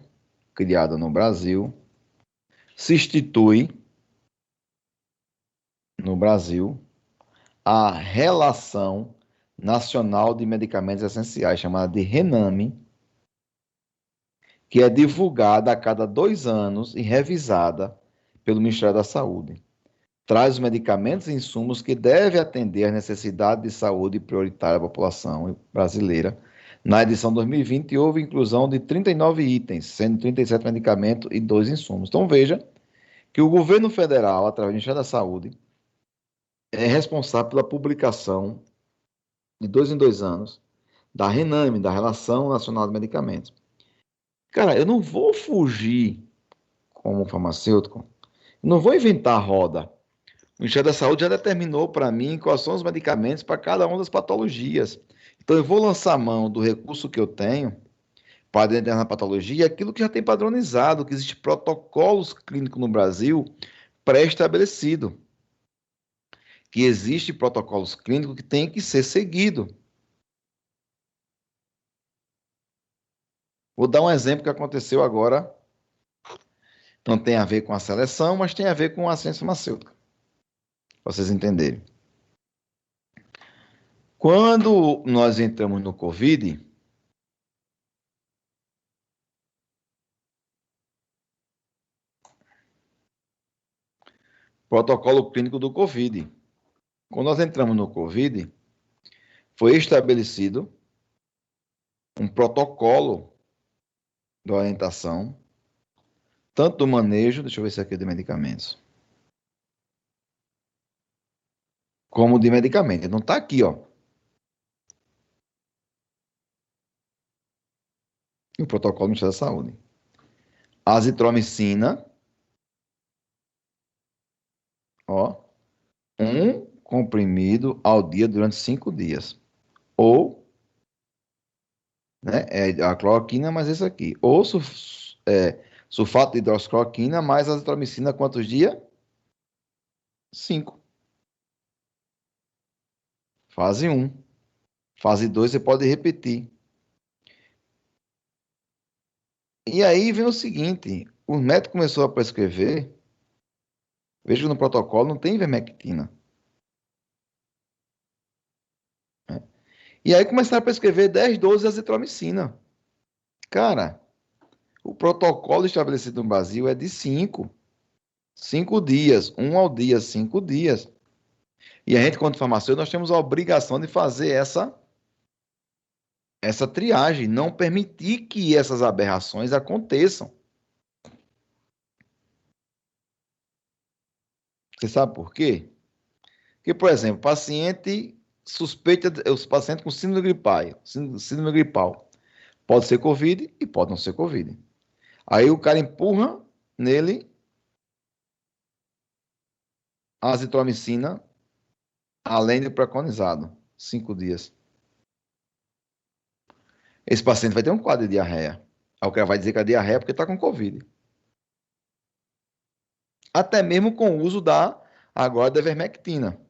criada no Brasil, se institui no Brasil a Relação Nacional de Medicamentos Essenciais, chamada de RENAME, que é divulgada a cada 2 anos e revisada pelo Ministério da Saúde. Traz os medicamentos e insumos que devem atender às necessidades de saúde prioritária da população brasileira. Na edição 2020, houve inclusão de 39 itens, sendo 37 medicamentos e 2 insumos. Então, veja que o governo federal, através do Ministério da Saúde, é responsável pela publicação, de 2 em 2 anos, da RENAME, da Relação Nacional de Medicamentos. Cara, eu não vou fugir como farmacêutico, eu não vou inventar a roda. O Ministério da Saúde já determinou para mim quais são os medicamentos para cada uma das patologias. Então, eu vou lançar mão do recurso que eu tenho para determinar a patologia, aquilo que já tem padronizado, que existe protocolos clínicos no Brasil pré-estabelecido, que existe protocolos clínicos que têm que ser seguidos. Vou dar um exemplo que aconteceu agora. Não tem a ver com a seleção, mas tem a ver com a ciência farmacêutica, para vocês entenderem. Quando nós entramos no Covid, protocolo clínico do Covid. Quando nós entramos no Covid, foi estabelecido um protocolo de orientação, tanto do manejo, deixa eu ver se aqui é de medicamentos, como de medicamentos. Não está aqui, ó. O protocolo do Ministério da Saúde. Azitromicina, ó, um comprimido ao dia durante 5 dias. Ou, né, é a cloroquina mais esse aqui. Ou sulfato de hidroxicloroquina mais azitromicina quantos dias? 5. Fase 1. Fase 2 você pode repetir. E aí vem o seguinte, o médico começou a prescrever, veja que no protocolo não tem ivermectina. E aí começaram a prescrever 10, 12 azitromicina. Cara, o protocolo estabelecido no Brasil é de 5. 5 dias, 1 ao dia, 5 dias. E a gente, quanto farmacêutico, nós temos a obrigação de fazer essa triagem, não permitir que essas aberrações aconteçam. Você sabe por quê? Porque, por exemplo, paciente suspeita, os pacientes com síndrome gripal, pode ser Covid e pode não ser Covid. Aí o cara empurra nele a azitromicina, além do preconizado, 5 dias. Esse paciente vai ter um quadro de diarreia. Aí o cara vai dizer que é diarreia porque está com Covid. Até mesmo com o uso agora da ivermectina.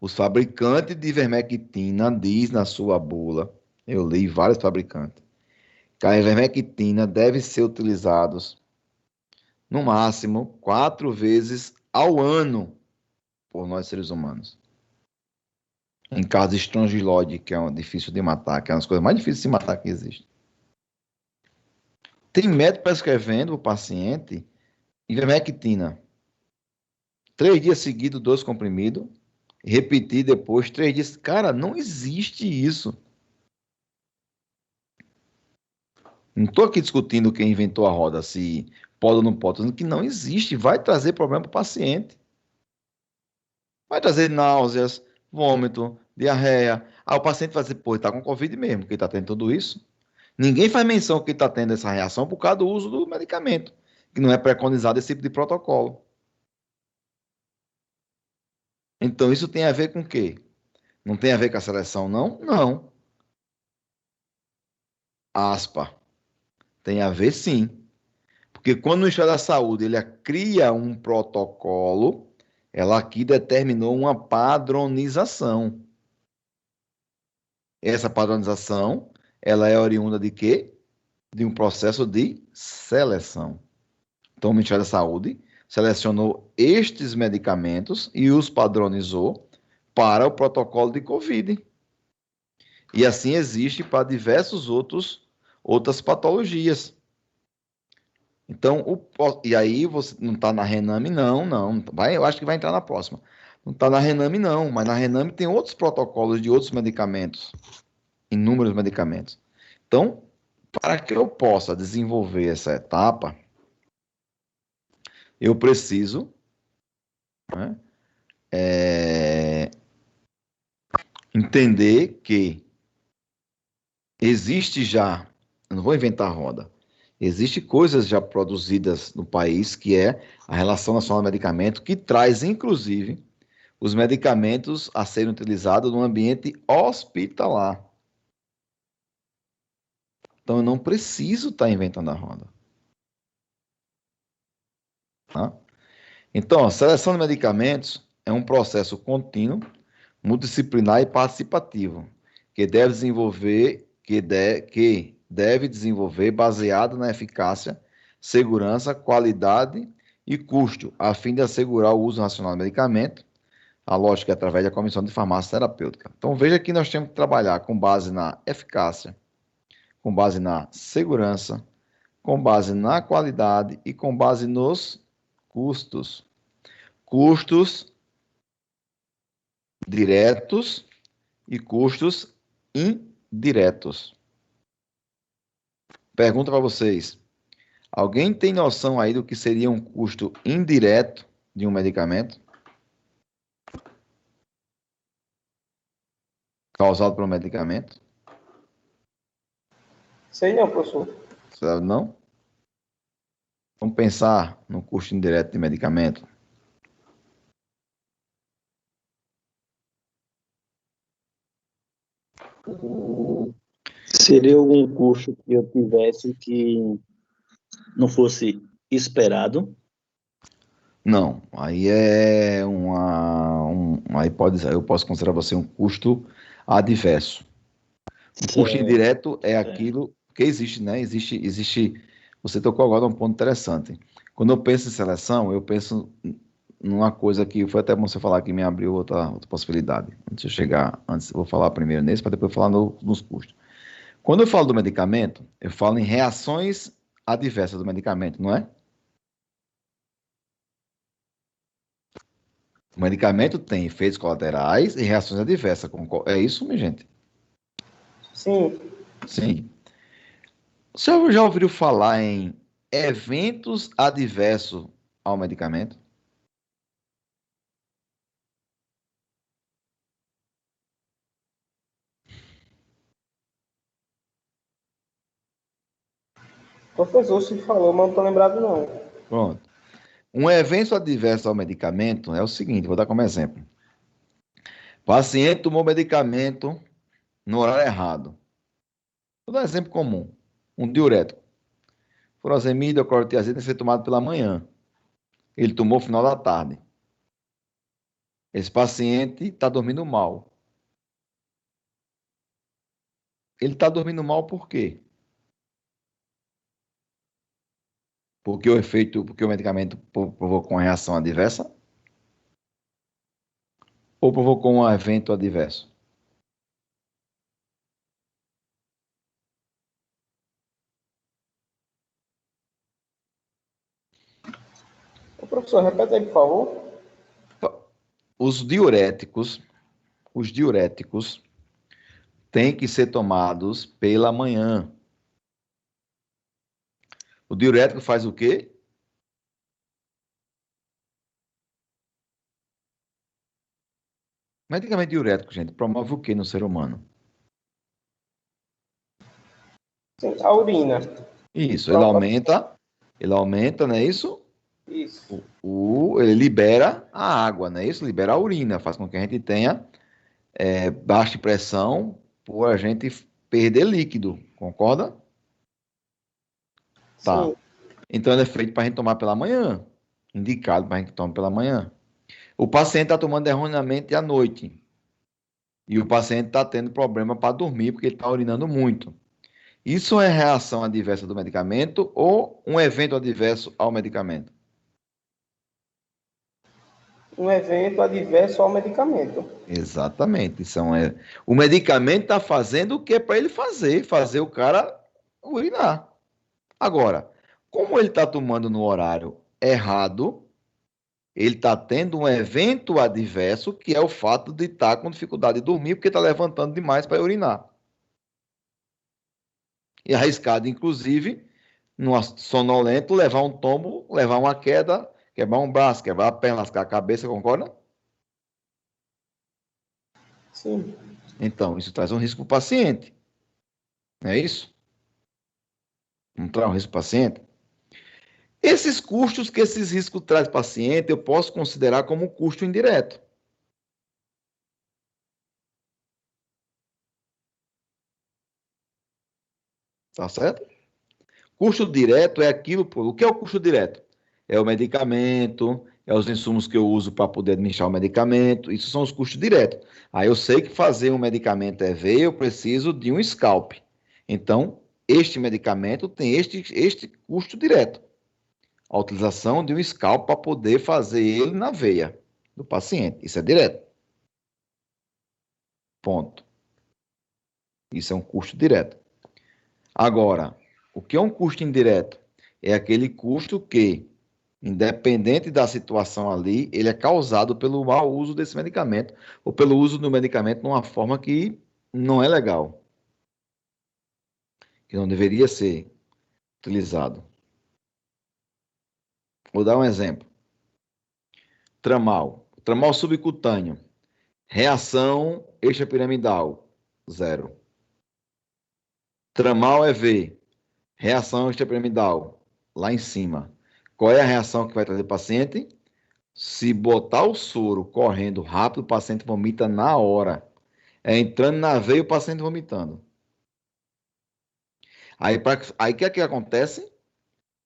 Os fabricantes de ivermectina diz na sua bula, eu li vários fabricantes, que a ivermectina deve ser utilizada no máximo 4 vezes ao ano por nós seres humanos. Em caso de estrongiloide, que é difícil de matar, que é uma das coisas mais difíceis de matar que existe. Tem médico prescrevendo para o paciente ivermectina. 3 dias seguidos, 2 comprimidos. Repetir depois 3 dias. Cara, não existe isso. Não estou aqui discutindo quem inventou a roda, se pode ou não pode. Estou dizendo que não existe. Vai trazer problema para o paciente. Vai trazer náuseas, vômito, diarreia. O paciente vai dizer, pô, ele está com Covid mesmo, porque ele está tendo tudo isso. Ninguém faz menção que está tendo essa reação por causa do uso do medicamento, que não é preconizado esse tipo de protocolo. Então, isso tem a ver com o quê? Não tem a ver com a seleção, não? Não. Aspa. Tem a ver, sim. Porque quando o Ministério da Saúde ele cria um protocolo, ela aqui determinou uma padronização. Essa padronização, ela é oriunda de quê? De um processo de seleção. Então, o Ministério da Saúde selecionou estes medicamentos e os padronizou para o protocolo de Covid. E assim existe para diversos outras patologias. Então, e aí você não está na Rename, não. Eu acho que vai entrar na próxima. Não está na Rename, não, mas na Rename tem outros protocolos de outros medicamentos, inúmeros medicamentos. Então, para que eu possa desenvolver essa etapa, eu preciso, né, entender que existe já Eu não vou inventar a roda. Existem coisas já produzidas no país, que é a Relação Nacional de Medicamento, que traz, inclusive, os medicamentos a serem utilizados no ambiente hospitalar. Então, eu não preciso estar inventando a roda. Tá? Então, a seleção de medicamentos é um processo contínuo, multidisciplinar e participativo, que deve desenvolver baseado na eficácia, segurança, qualidade e custo, a fim de assegurar o uso racional do medicamento. A lógica é através da Comissão de Farmácia Terapêutica. Então, veja que nós temos que trabalhar com base na eficácia, com base na segurança, com base na qualidade e com base nos custos. Custos diretos e custos indiretos. Pergunta para vocês. Alguém tem noção aí do que seria um custo indireto de um medicamento? Causado por um medicamento? Sei não, professor. Sabe não? Vamos pensar no custo indireto de medicamento. Seria algum custo que eu tivesse que não fosse esperado? Não, aí é eu posso considerar você um custo adverso. O custo indireto é aquilo que existe, né? Você tocou agora um ponto interessante. Quando eu penso em seleção, eu penso numa coisa que foi até bom você falar que me abriu outra possibilidade. Antes eu vou falar primeiro nesse, para depois falar nos custos. Quando eu falo do medicamento, eu falo em reações adversas do medicamento, não é? O medicamento tem efeitos colaterais e reações adversas. É isso, minha gente? Sim. Sim. Você já ouviu falar em eventos adversos ao medicamento? Professor, se falou, mas não estou lembrado não. Pronto. Um evento adverso ao medicamento é o seguinte, vou dar como exemplo. O paciente tomou medicamento no horário errado. Vou dar um exemplo comum. Um diurético. Furosemida ou clorotiazida tem que ser tomado pela manhã. Ele tomou no final da tarde. Esse paciente está dormindo mal. Ele está dormindo mal por quê? Porque o medicamento provocou uma reação adversa? Ou provocou um evento adverso? Ô, professor, repete aí, por favor. Os diuréticos têm que ser tomados pela manhã. O diurético faz o quê? Medicamento diurético, gente, promove o quê no ser humano? Sim, a urina. Isso, ele aumenta, não é isso? Isso. Ele libera a água, não é isso? Libera a urina, faz com que a gente tenha baixa pressão por a gente perder líquido, concorda? Tá. Sim. Então ele é feito para a gente tomar pela manhã, indicado para a gente tomar pela manhã. O paciente está tomando erroneamente à noite. E o paciente está tendo problema para dormir porque ele está urinando muito. Isso é reação adversa do medicamento ou um evento adverso ao medicamento? Um evento adverso ao medicamento. Exatamente. O medicamento está fazendo o que é para ele fazer o cara urinar. Agora, como ele está tomando no horário errado, ele está tendo um evento adverso, que é o fato de estar com dificuldade de dormir, porque está levantando demais para urinar. E arriscado, inclusive, num sonolento, levar um tombo, levar uma queda, quebrar um braço, quebrar a perna, lascar a cabeça, concorda? Sim. Então, isso traz um risco para o paciente. Não é isso? Não traz um risco para o paciente? Esses custos que esses riscos traz para o paciente, eu posso considerar como um custo indireto. Tá certo? Custo direto é aquilo, pô, o que é o custo direto? É o medicamento, é os insumos que eu uso para poder administrar o medicamento, isso são os custos diretos. Aí eu sei que fazer um medicamento EV, eu preciso de um scalp. Então, este medicamento tem este custo direto. A utilização de um scalp para poder fazer ele na veia do paciente. Isso é direto. Ponto. Isso é um custo direto. Agora, o que é um custo indireto? É aquele custo que, independente da situação ali, ele é causado pelo mau uso desse medicamento ou pelo uso do medicamento de uma forma que não é legal, que não deveria ser utilizado. Vou dar um exemplo. Tramal. Tramal subcutâneo. Reação extrapiramidal, 0. Tramal EV. Reação extrapiramidal, lá em cima. Qual é a reação que vai trazer o paciente? Se botar o soro correndo rápido, o paciente vomita na hora. É entrando na veia, o paciente vomitando. Aí o que é que acontece?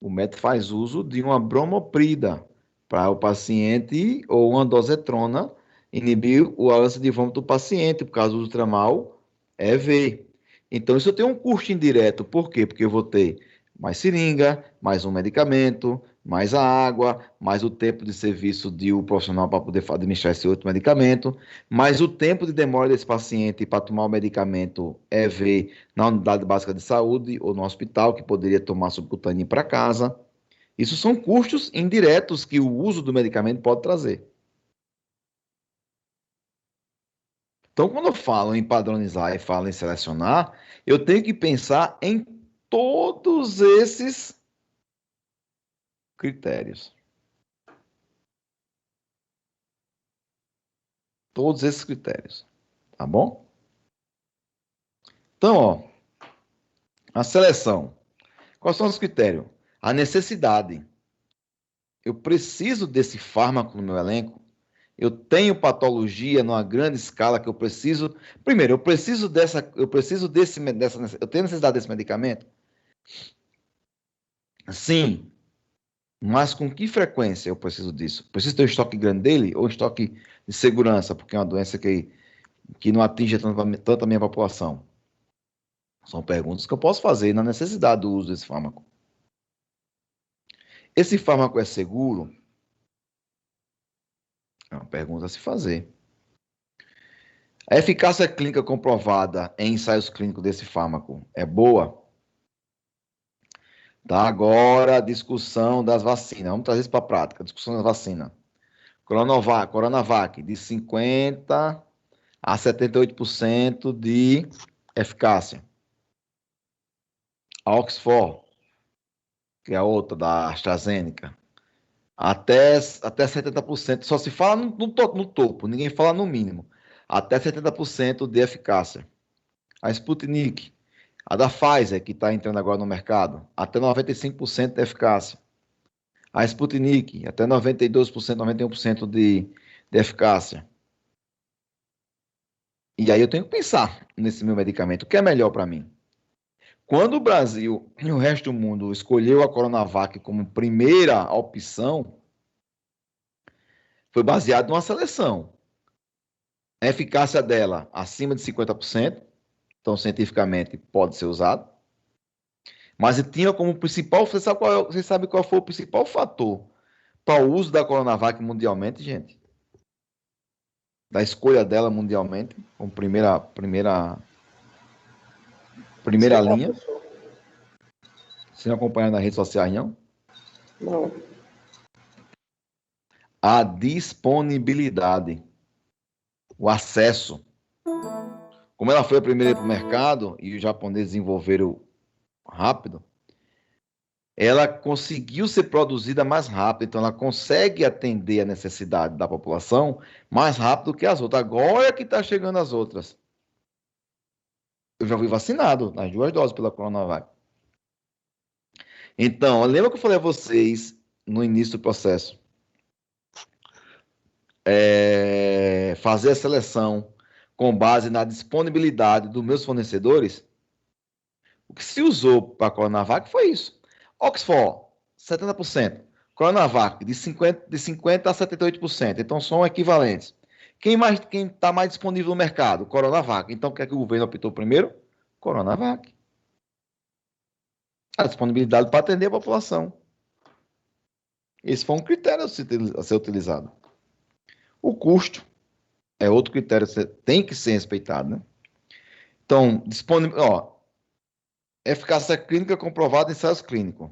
O médico faz uso de uma bromoprida para o paciente ou uma dosetrona inibir o ânsia de vômito do paciente, por causa do uso tramal EV. Então, isso tem um custo indireto. Por quê? Porque eu vou ter mais seringa, mais um medicamento, mais a água, mais o tempo de serviço de um profissional para poder administrar esse outro medicamento, mais o tempo de demora desse paciente para tomar o medicamento EV na unidade básica de saúde ou no hospital, que poderia tomar subcutâneo para casa. Isso são custos indiretos que o uso do medicamento pode trazer. Então, quando eu falo em padronizar e falo em selecionar, eu tenho que pensar em todos esses critérios. Todos esses critérios. Tá bom? Então, ó, a seleção. Quais são os critérios? A necessidade. Eu preciso desse fármaco no meu elenco? Eu tenho patologia numa grande escala que eu preciso. Primeiro, eu tenho necessidade desse medicamento? Sim. Mas com que frequência eu preciso disso? Preciso ter um estoque grande dele ou um estoque de segurança, porque é uma doença que não atinge tanto a minha população? São perguntas que eu posso fazer na necessidade do uso desse fármaco. Esse fármaco é seguro? É uma pergunta a se fazer. A eficácia clínica comprovada em ensaios clínicos desse fármaco é boa? Tá, agora a discussão das vacinas. Vamos trazer isso para a prática. Discussão das vacinas. Coronavac, de 50% a 78% de eficácia. A Oxford, que é a outra da AstraZeneca, até 70%. Só se fala no topo, ninguém fala no mínimo. Até 70% de eficácia. A Sputnik, a da Pfizer, que está entrando agora no mercado, até 95% de eficácia. A Sputnik, até 92%, 91% de eficácia. E aí eu tenho que pensar nesse meu medicamento, o que é melhor para mim? Quando o Brasil e o resto do mundo escolheu a Coronavac como primeira opção, foi baseado numa seleção. A eficácia dela acima de 50%, então cientificamente pode ser usado. Mas tinha como principal, você sabe qual foi o principal fator para o uso da Coronavac mundialmente, gente? Da escolha dela mundialmente, como primeira linha. Você não acompanha nas redes sociais, não? Não. A disponibilidade, o acesso. Como ela foi a primeira para o mercado e os japoneses desenvolveram rápido, ela conseguiu ser produzida mais rápido, então ela consegue atender a necessidade da população mais rápido que as outras. Agora que está chegando as outras. Eu já fui vacinado nas 2 doses pela Coronavac. Então, lembra que eu falei a vocês no início do processo? Fazer a seleção com base na disponibilidade dos meus fornecedores? O que se usou para a Coronavac foi isso. Oxford, 70%. Coronavac, de 50% a 78%. Então, são equivalentes. Quem está mais disponível no mercado? Coronavac. Então, o que é que o governo optou primeiro? Coronavac. A disponibilidade para atender a população. Esse foi um critério a ser utilizado. O custo é outro critério que tem que ser respeitado, né? Então, eficácia clínica comprovada em ensaios clínicos,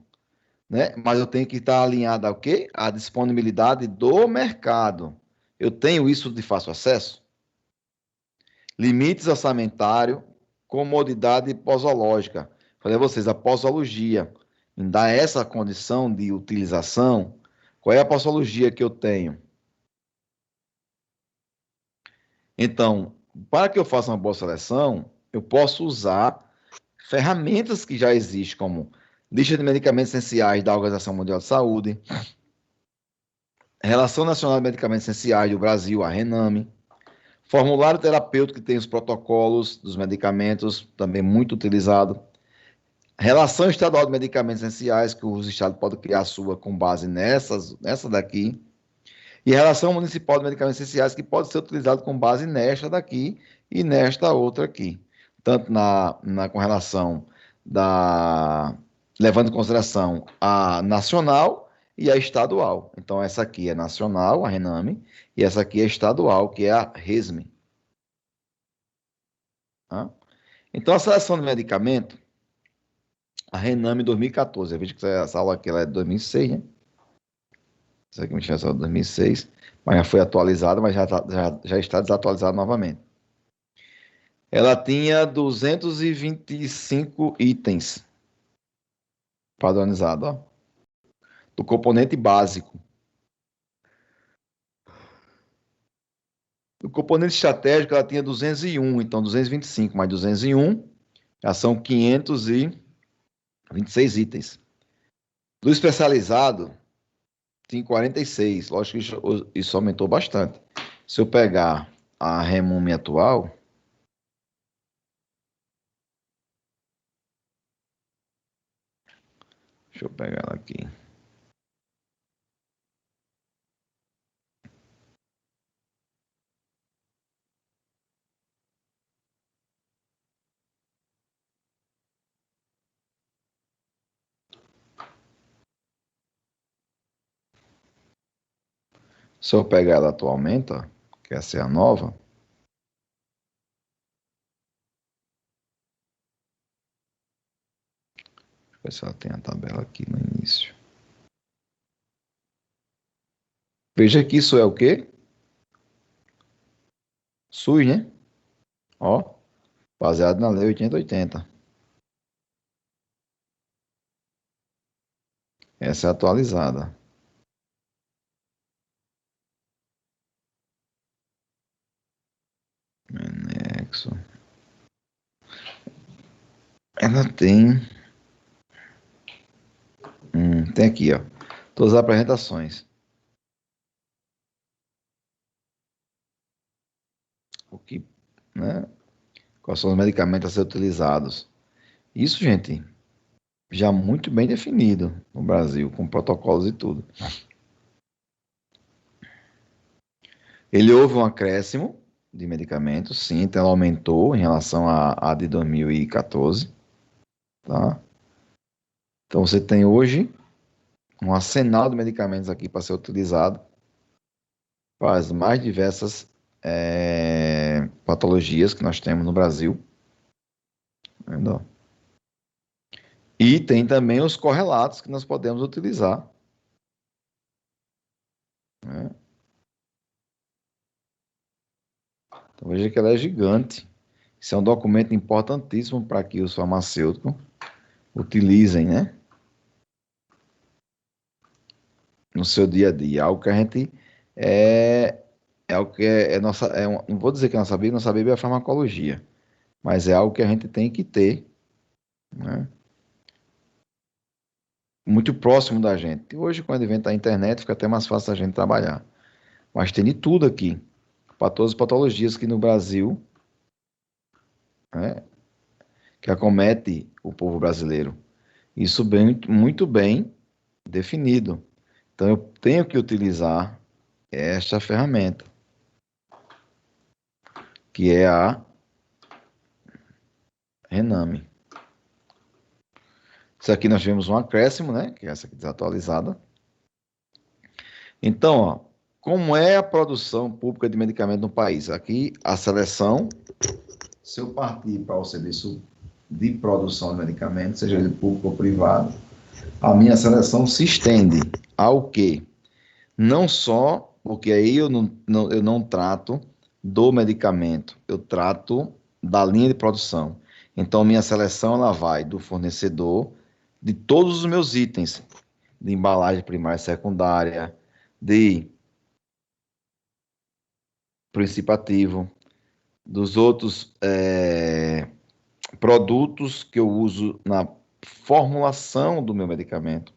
né? Mas eu tenho que estar alinhado ao quê? A disponibilidade do mercado. Eu tenho isso de fácil acesso? Limites orçamentários, comodidade posológica. Falei a vocês, a posologia me dá essa condição de utilização. Qual é a posologia que eu tenho? Então, para que eu faça uma boa seleção, eu posso usar ferramentas que já existem, como lista de medicamentos essenciais da Organização Mundial de Saúde, Relação Nacional de Medicamentos Essenciais do Brasil, a RENAME, formulário terapêutico que tem os protocolos dos medicamentos, também muito utilizado, Relação Estadual de Medicamentos Essenciais, que os estados podem criar a sua com base nessa daqui, e Relação Municipal de Medicamentos Essenciais, que pode ser utilizado com base nesta daqui e nesta outra aqui. Tanto com relação levando em consideração a nacional e a estadual. Então, essa aqui é nacional, a RENAME, e essa aqui é estadual, que é a RESME. Tá? Então, a seleção de medicamento, a RENAME 2014, veja que essa aula aqui ela é de 2006, né? Isso aqui me tinha só de 2006, mas já foi atualizada, mas já está desatualizada novamente. Ela tinha 225 itens padronizados, ó, do componente básico. Do componente estratégico, ela tinha 201, então 225 mais 201, já são 526 itens. Do especializado, tem 46, lógico que isso aumentou bastante. Se eu pegar a REMUME atual, deixa eu pegar ela aqui. Se eu pegar ela atualmente, ó, que essa é a nova, deixa eu ver se ela tem a tabela aqui no início. Veja que isso é o quê? SUS, né? Ó, baseado na Lei 8080. Essa é atualizada. Anexo. Ela tem... tem aqui, ó. Todas as apresentações. O que, né? Quais são os medicamentos a ser utilizados. Isso, gente, já muito bem definido no Brasil, com protocolos e tudo. Ele houve um acréscimo de medicamentos, sim, então ela aumentou em relação à de 2014, tá? Então você tem hoje um arsenal de medicamentos aqui para ser utilizado para as mais diversas patologias que nós temos no Brasil. Entendeu? E tem também os correlatos que nós podemos utilizar. Né? Então veja que ela é gigante. Isso é um documento importantíssimo para que os farmacêuticos utilizem, né? No seu dia a dia. Algo que a gente algo que nossa, não vou dizer que nossa Bíblia é a farmacologia, mas é algo que a gente tem que ter, né? muito próximo da gente. E hoje, com o advento da internet, fica até mais fácil a gente trabalhar. Mas tem de tudo aqui, para todas as patologias que no Brasil, né, que acomete o povo brasileiro. Isso bem, muito bem definido. Então, eu tenho que utilizar esta ferramenta, que é a Rename. Isso aqui nós tivemos um acréscimo, né? Que é essa aqui desatualizada. Então, ó, como é a produção pública de medicamentos no país? Aqui, a seleção, se eu partir para o serviço de produção de medicamentos, seja ele público ou privado, a minha seleção se estende ao quê? Não só, porque aí eu não trato do medicamento, eu trato da linha de produção. Então, minha seleção ela vai do fornecedor de todos os meus itens, de embalagem primária e secundária, de princípio ativo, dos outros produtos que eu uso na formulação do meu medicamento.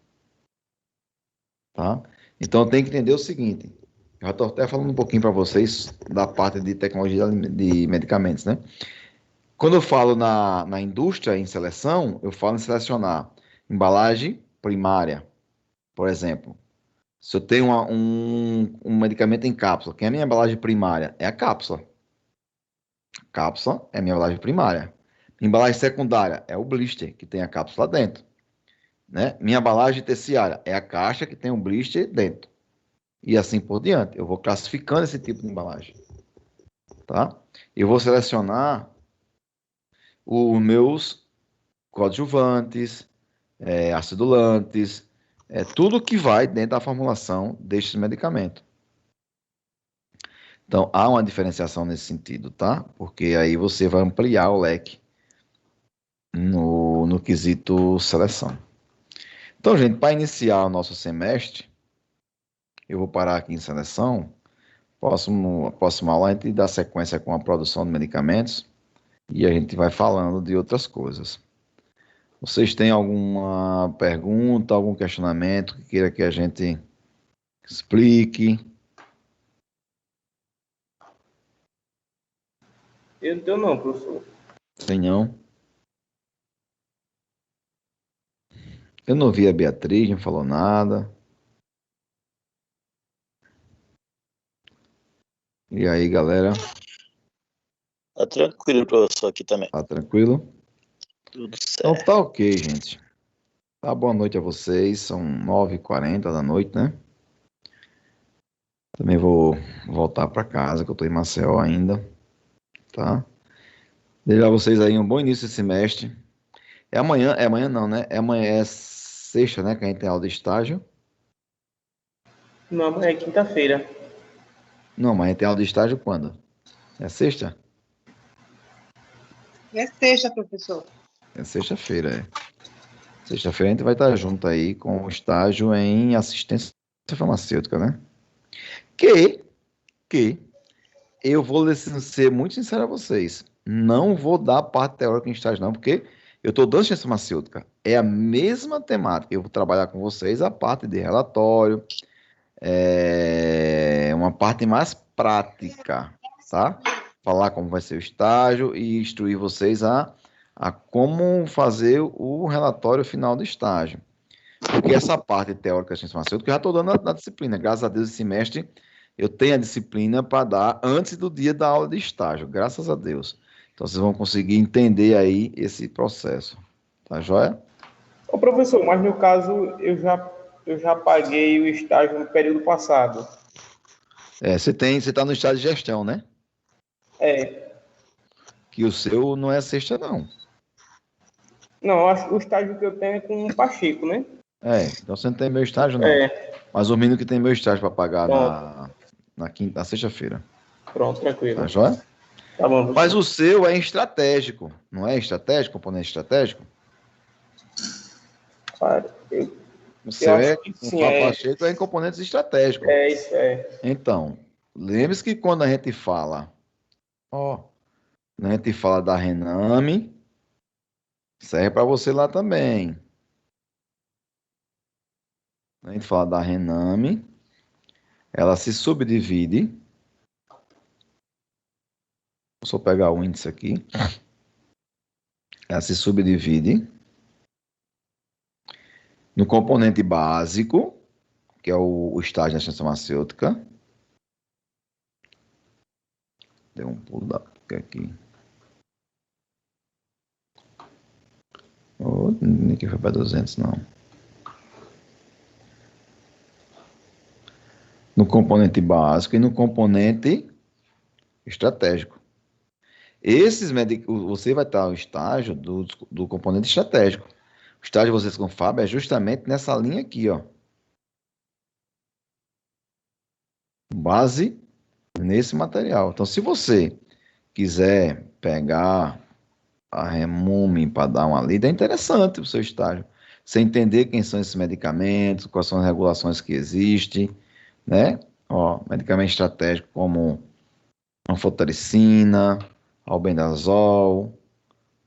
Tá? Então, eu tenho que entender o seguinte, eu já estou até falando um pouquinho para vocês da parte de tecnologia de medicamentos, né? Quando eu falo na indústria, em seleção, eu falo em selecionar embalagem primária, por exemplo. Se eu tenho um medicamento em cápsula, quem é a minha embalagem primária? É a cápsula. Cápsula é a minha embalagem primária. Embalagem secundária é o blister, que tem a cápsula dentro. Né? Minha embalagem terciária é a caixa que tem um blister dentro. E assim por diante. Eu vou classificando esse tipo de embalagem. Tá? Eu vou selecionar os meus coadjuvantes, acidulantes, tudo que vai dentro da formulação deste medicamento. Então, há uma diferenciação nesse sentido, tá? Porque aí você vai ampliar o leque no quesito seleção. Então, gente, para iniciar o nosso semestre, eu vou parar aqui em seleção. Próxima aula a gente dá sequência com a produção de medicamentos e a gente vai falando de outras coisas. Vocês têm alguma pergunta, algum questionamento que queira que a gente explique? Eu não tenho não, professor. Tem não? Eu não vi a Beatriz, não falou nada. E aí, galera? Tá tranquilo, professor, aqui também. Tá tranquilo? Tudo Então certo. tá ok, gente. Tá, boa noite a vocês. São 9h40 da noite, né? Também vou voltar para casa, que eu tô em Maceió ainda. Tá? Desejo a vocês aí um bom início de semestre. É amanhã não, né? Amanhã é sexta, né? Que a gente tem aula de estágio. Não, amanhã é quinta-feira. Não, mas a gente tem aula de estágio quando? É sexta? É sexta, professor. É sexta-feira, é. Sexta-feira a gente vai estar junto aí com o estágio em assistência farmacêutica, né? Que eu vou ser muito sincero a vocês. Não vou dar parte teórica em estágio, não, porque eu estou dando ciência farmacêutica. É a mesma temática. Eu vou trabalhar com vocês a parte de relatório, uma parte mais prática, tá? Falar como vai ser o estágio e instruir vocês a como fazer o relatório final do estágio. Porque essa parte teórica da ciência farmacêutica eu já estou dando na disciplina. Graças a Deus, esse semestre eu tenho a disciplina para dar antes do dia da aula de estágio. Graças a Deus. Então, vocês vão conseguir entender aí esse processo. Tá joia? Ô, professor, mas no caso eu já paguei o estágio no período passado. Você está no estágio de gestão, né? É. Que o seu não é sexta, não. Não, o estágio que eu tenho é com o Pacheco, né? Então você não tem meu estágio, não. Mas o menino que tem meu estágio para pagar na sexta-feira. Pronto, tranquilo. Tá joia? Tá bom. Mas o seu é estratégico, não é estratégico, componente estratégico? Claro, O seu sim, Pacheco é em componentes estratégicos. Isso é. Então, lembre-se que quando a gente fala, da Rename, serve para você lá também. A gente fala da Rename. Ela se subdivide. Vou só pegar o índice aqui. Ela se subdivide no componente básico, que é o estágio da ciência farmacêutica. Deu um pulo da aqui. Oh, nem que foi para 200, não. No componente básico e no componente estratégico. Esses médicos, você vai estar no estágio do componente estratégico. O estágio de vocês com o Fábio é justamente nessa linha aqui, ó. Base nesse material. Então, se você quiser pegar a Remume para dar uma lida, é interessante o seu estágio. Você entender quem são esses medicamentos, quais são as regulações que existem, né? Ó, medicamento estratégico como anfotericina, albendazol,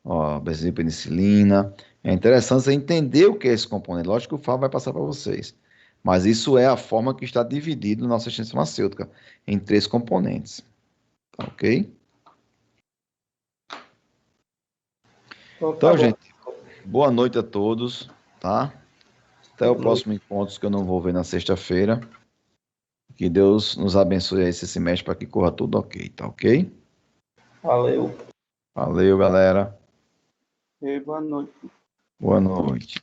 ó, benzopenicilina. É interessante você entender o que é esse componente. Lógico que o Fábio vai passar para vocês. Mas isso é a forma que está dividido na nossa ciência farmacêutica, em 3 componentes. Tá ok? Então, gente, boa noite a todos, tá? Até o próximo encontro, que eu não vou ver na sexta-feira. Que Deus nos abençoe esse semestre para que corra tudo ok, tá ok? Valeu. Valeu, galera. E boa noite. Boa noite.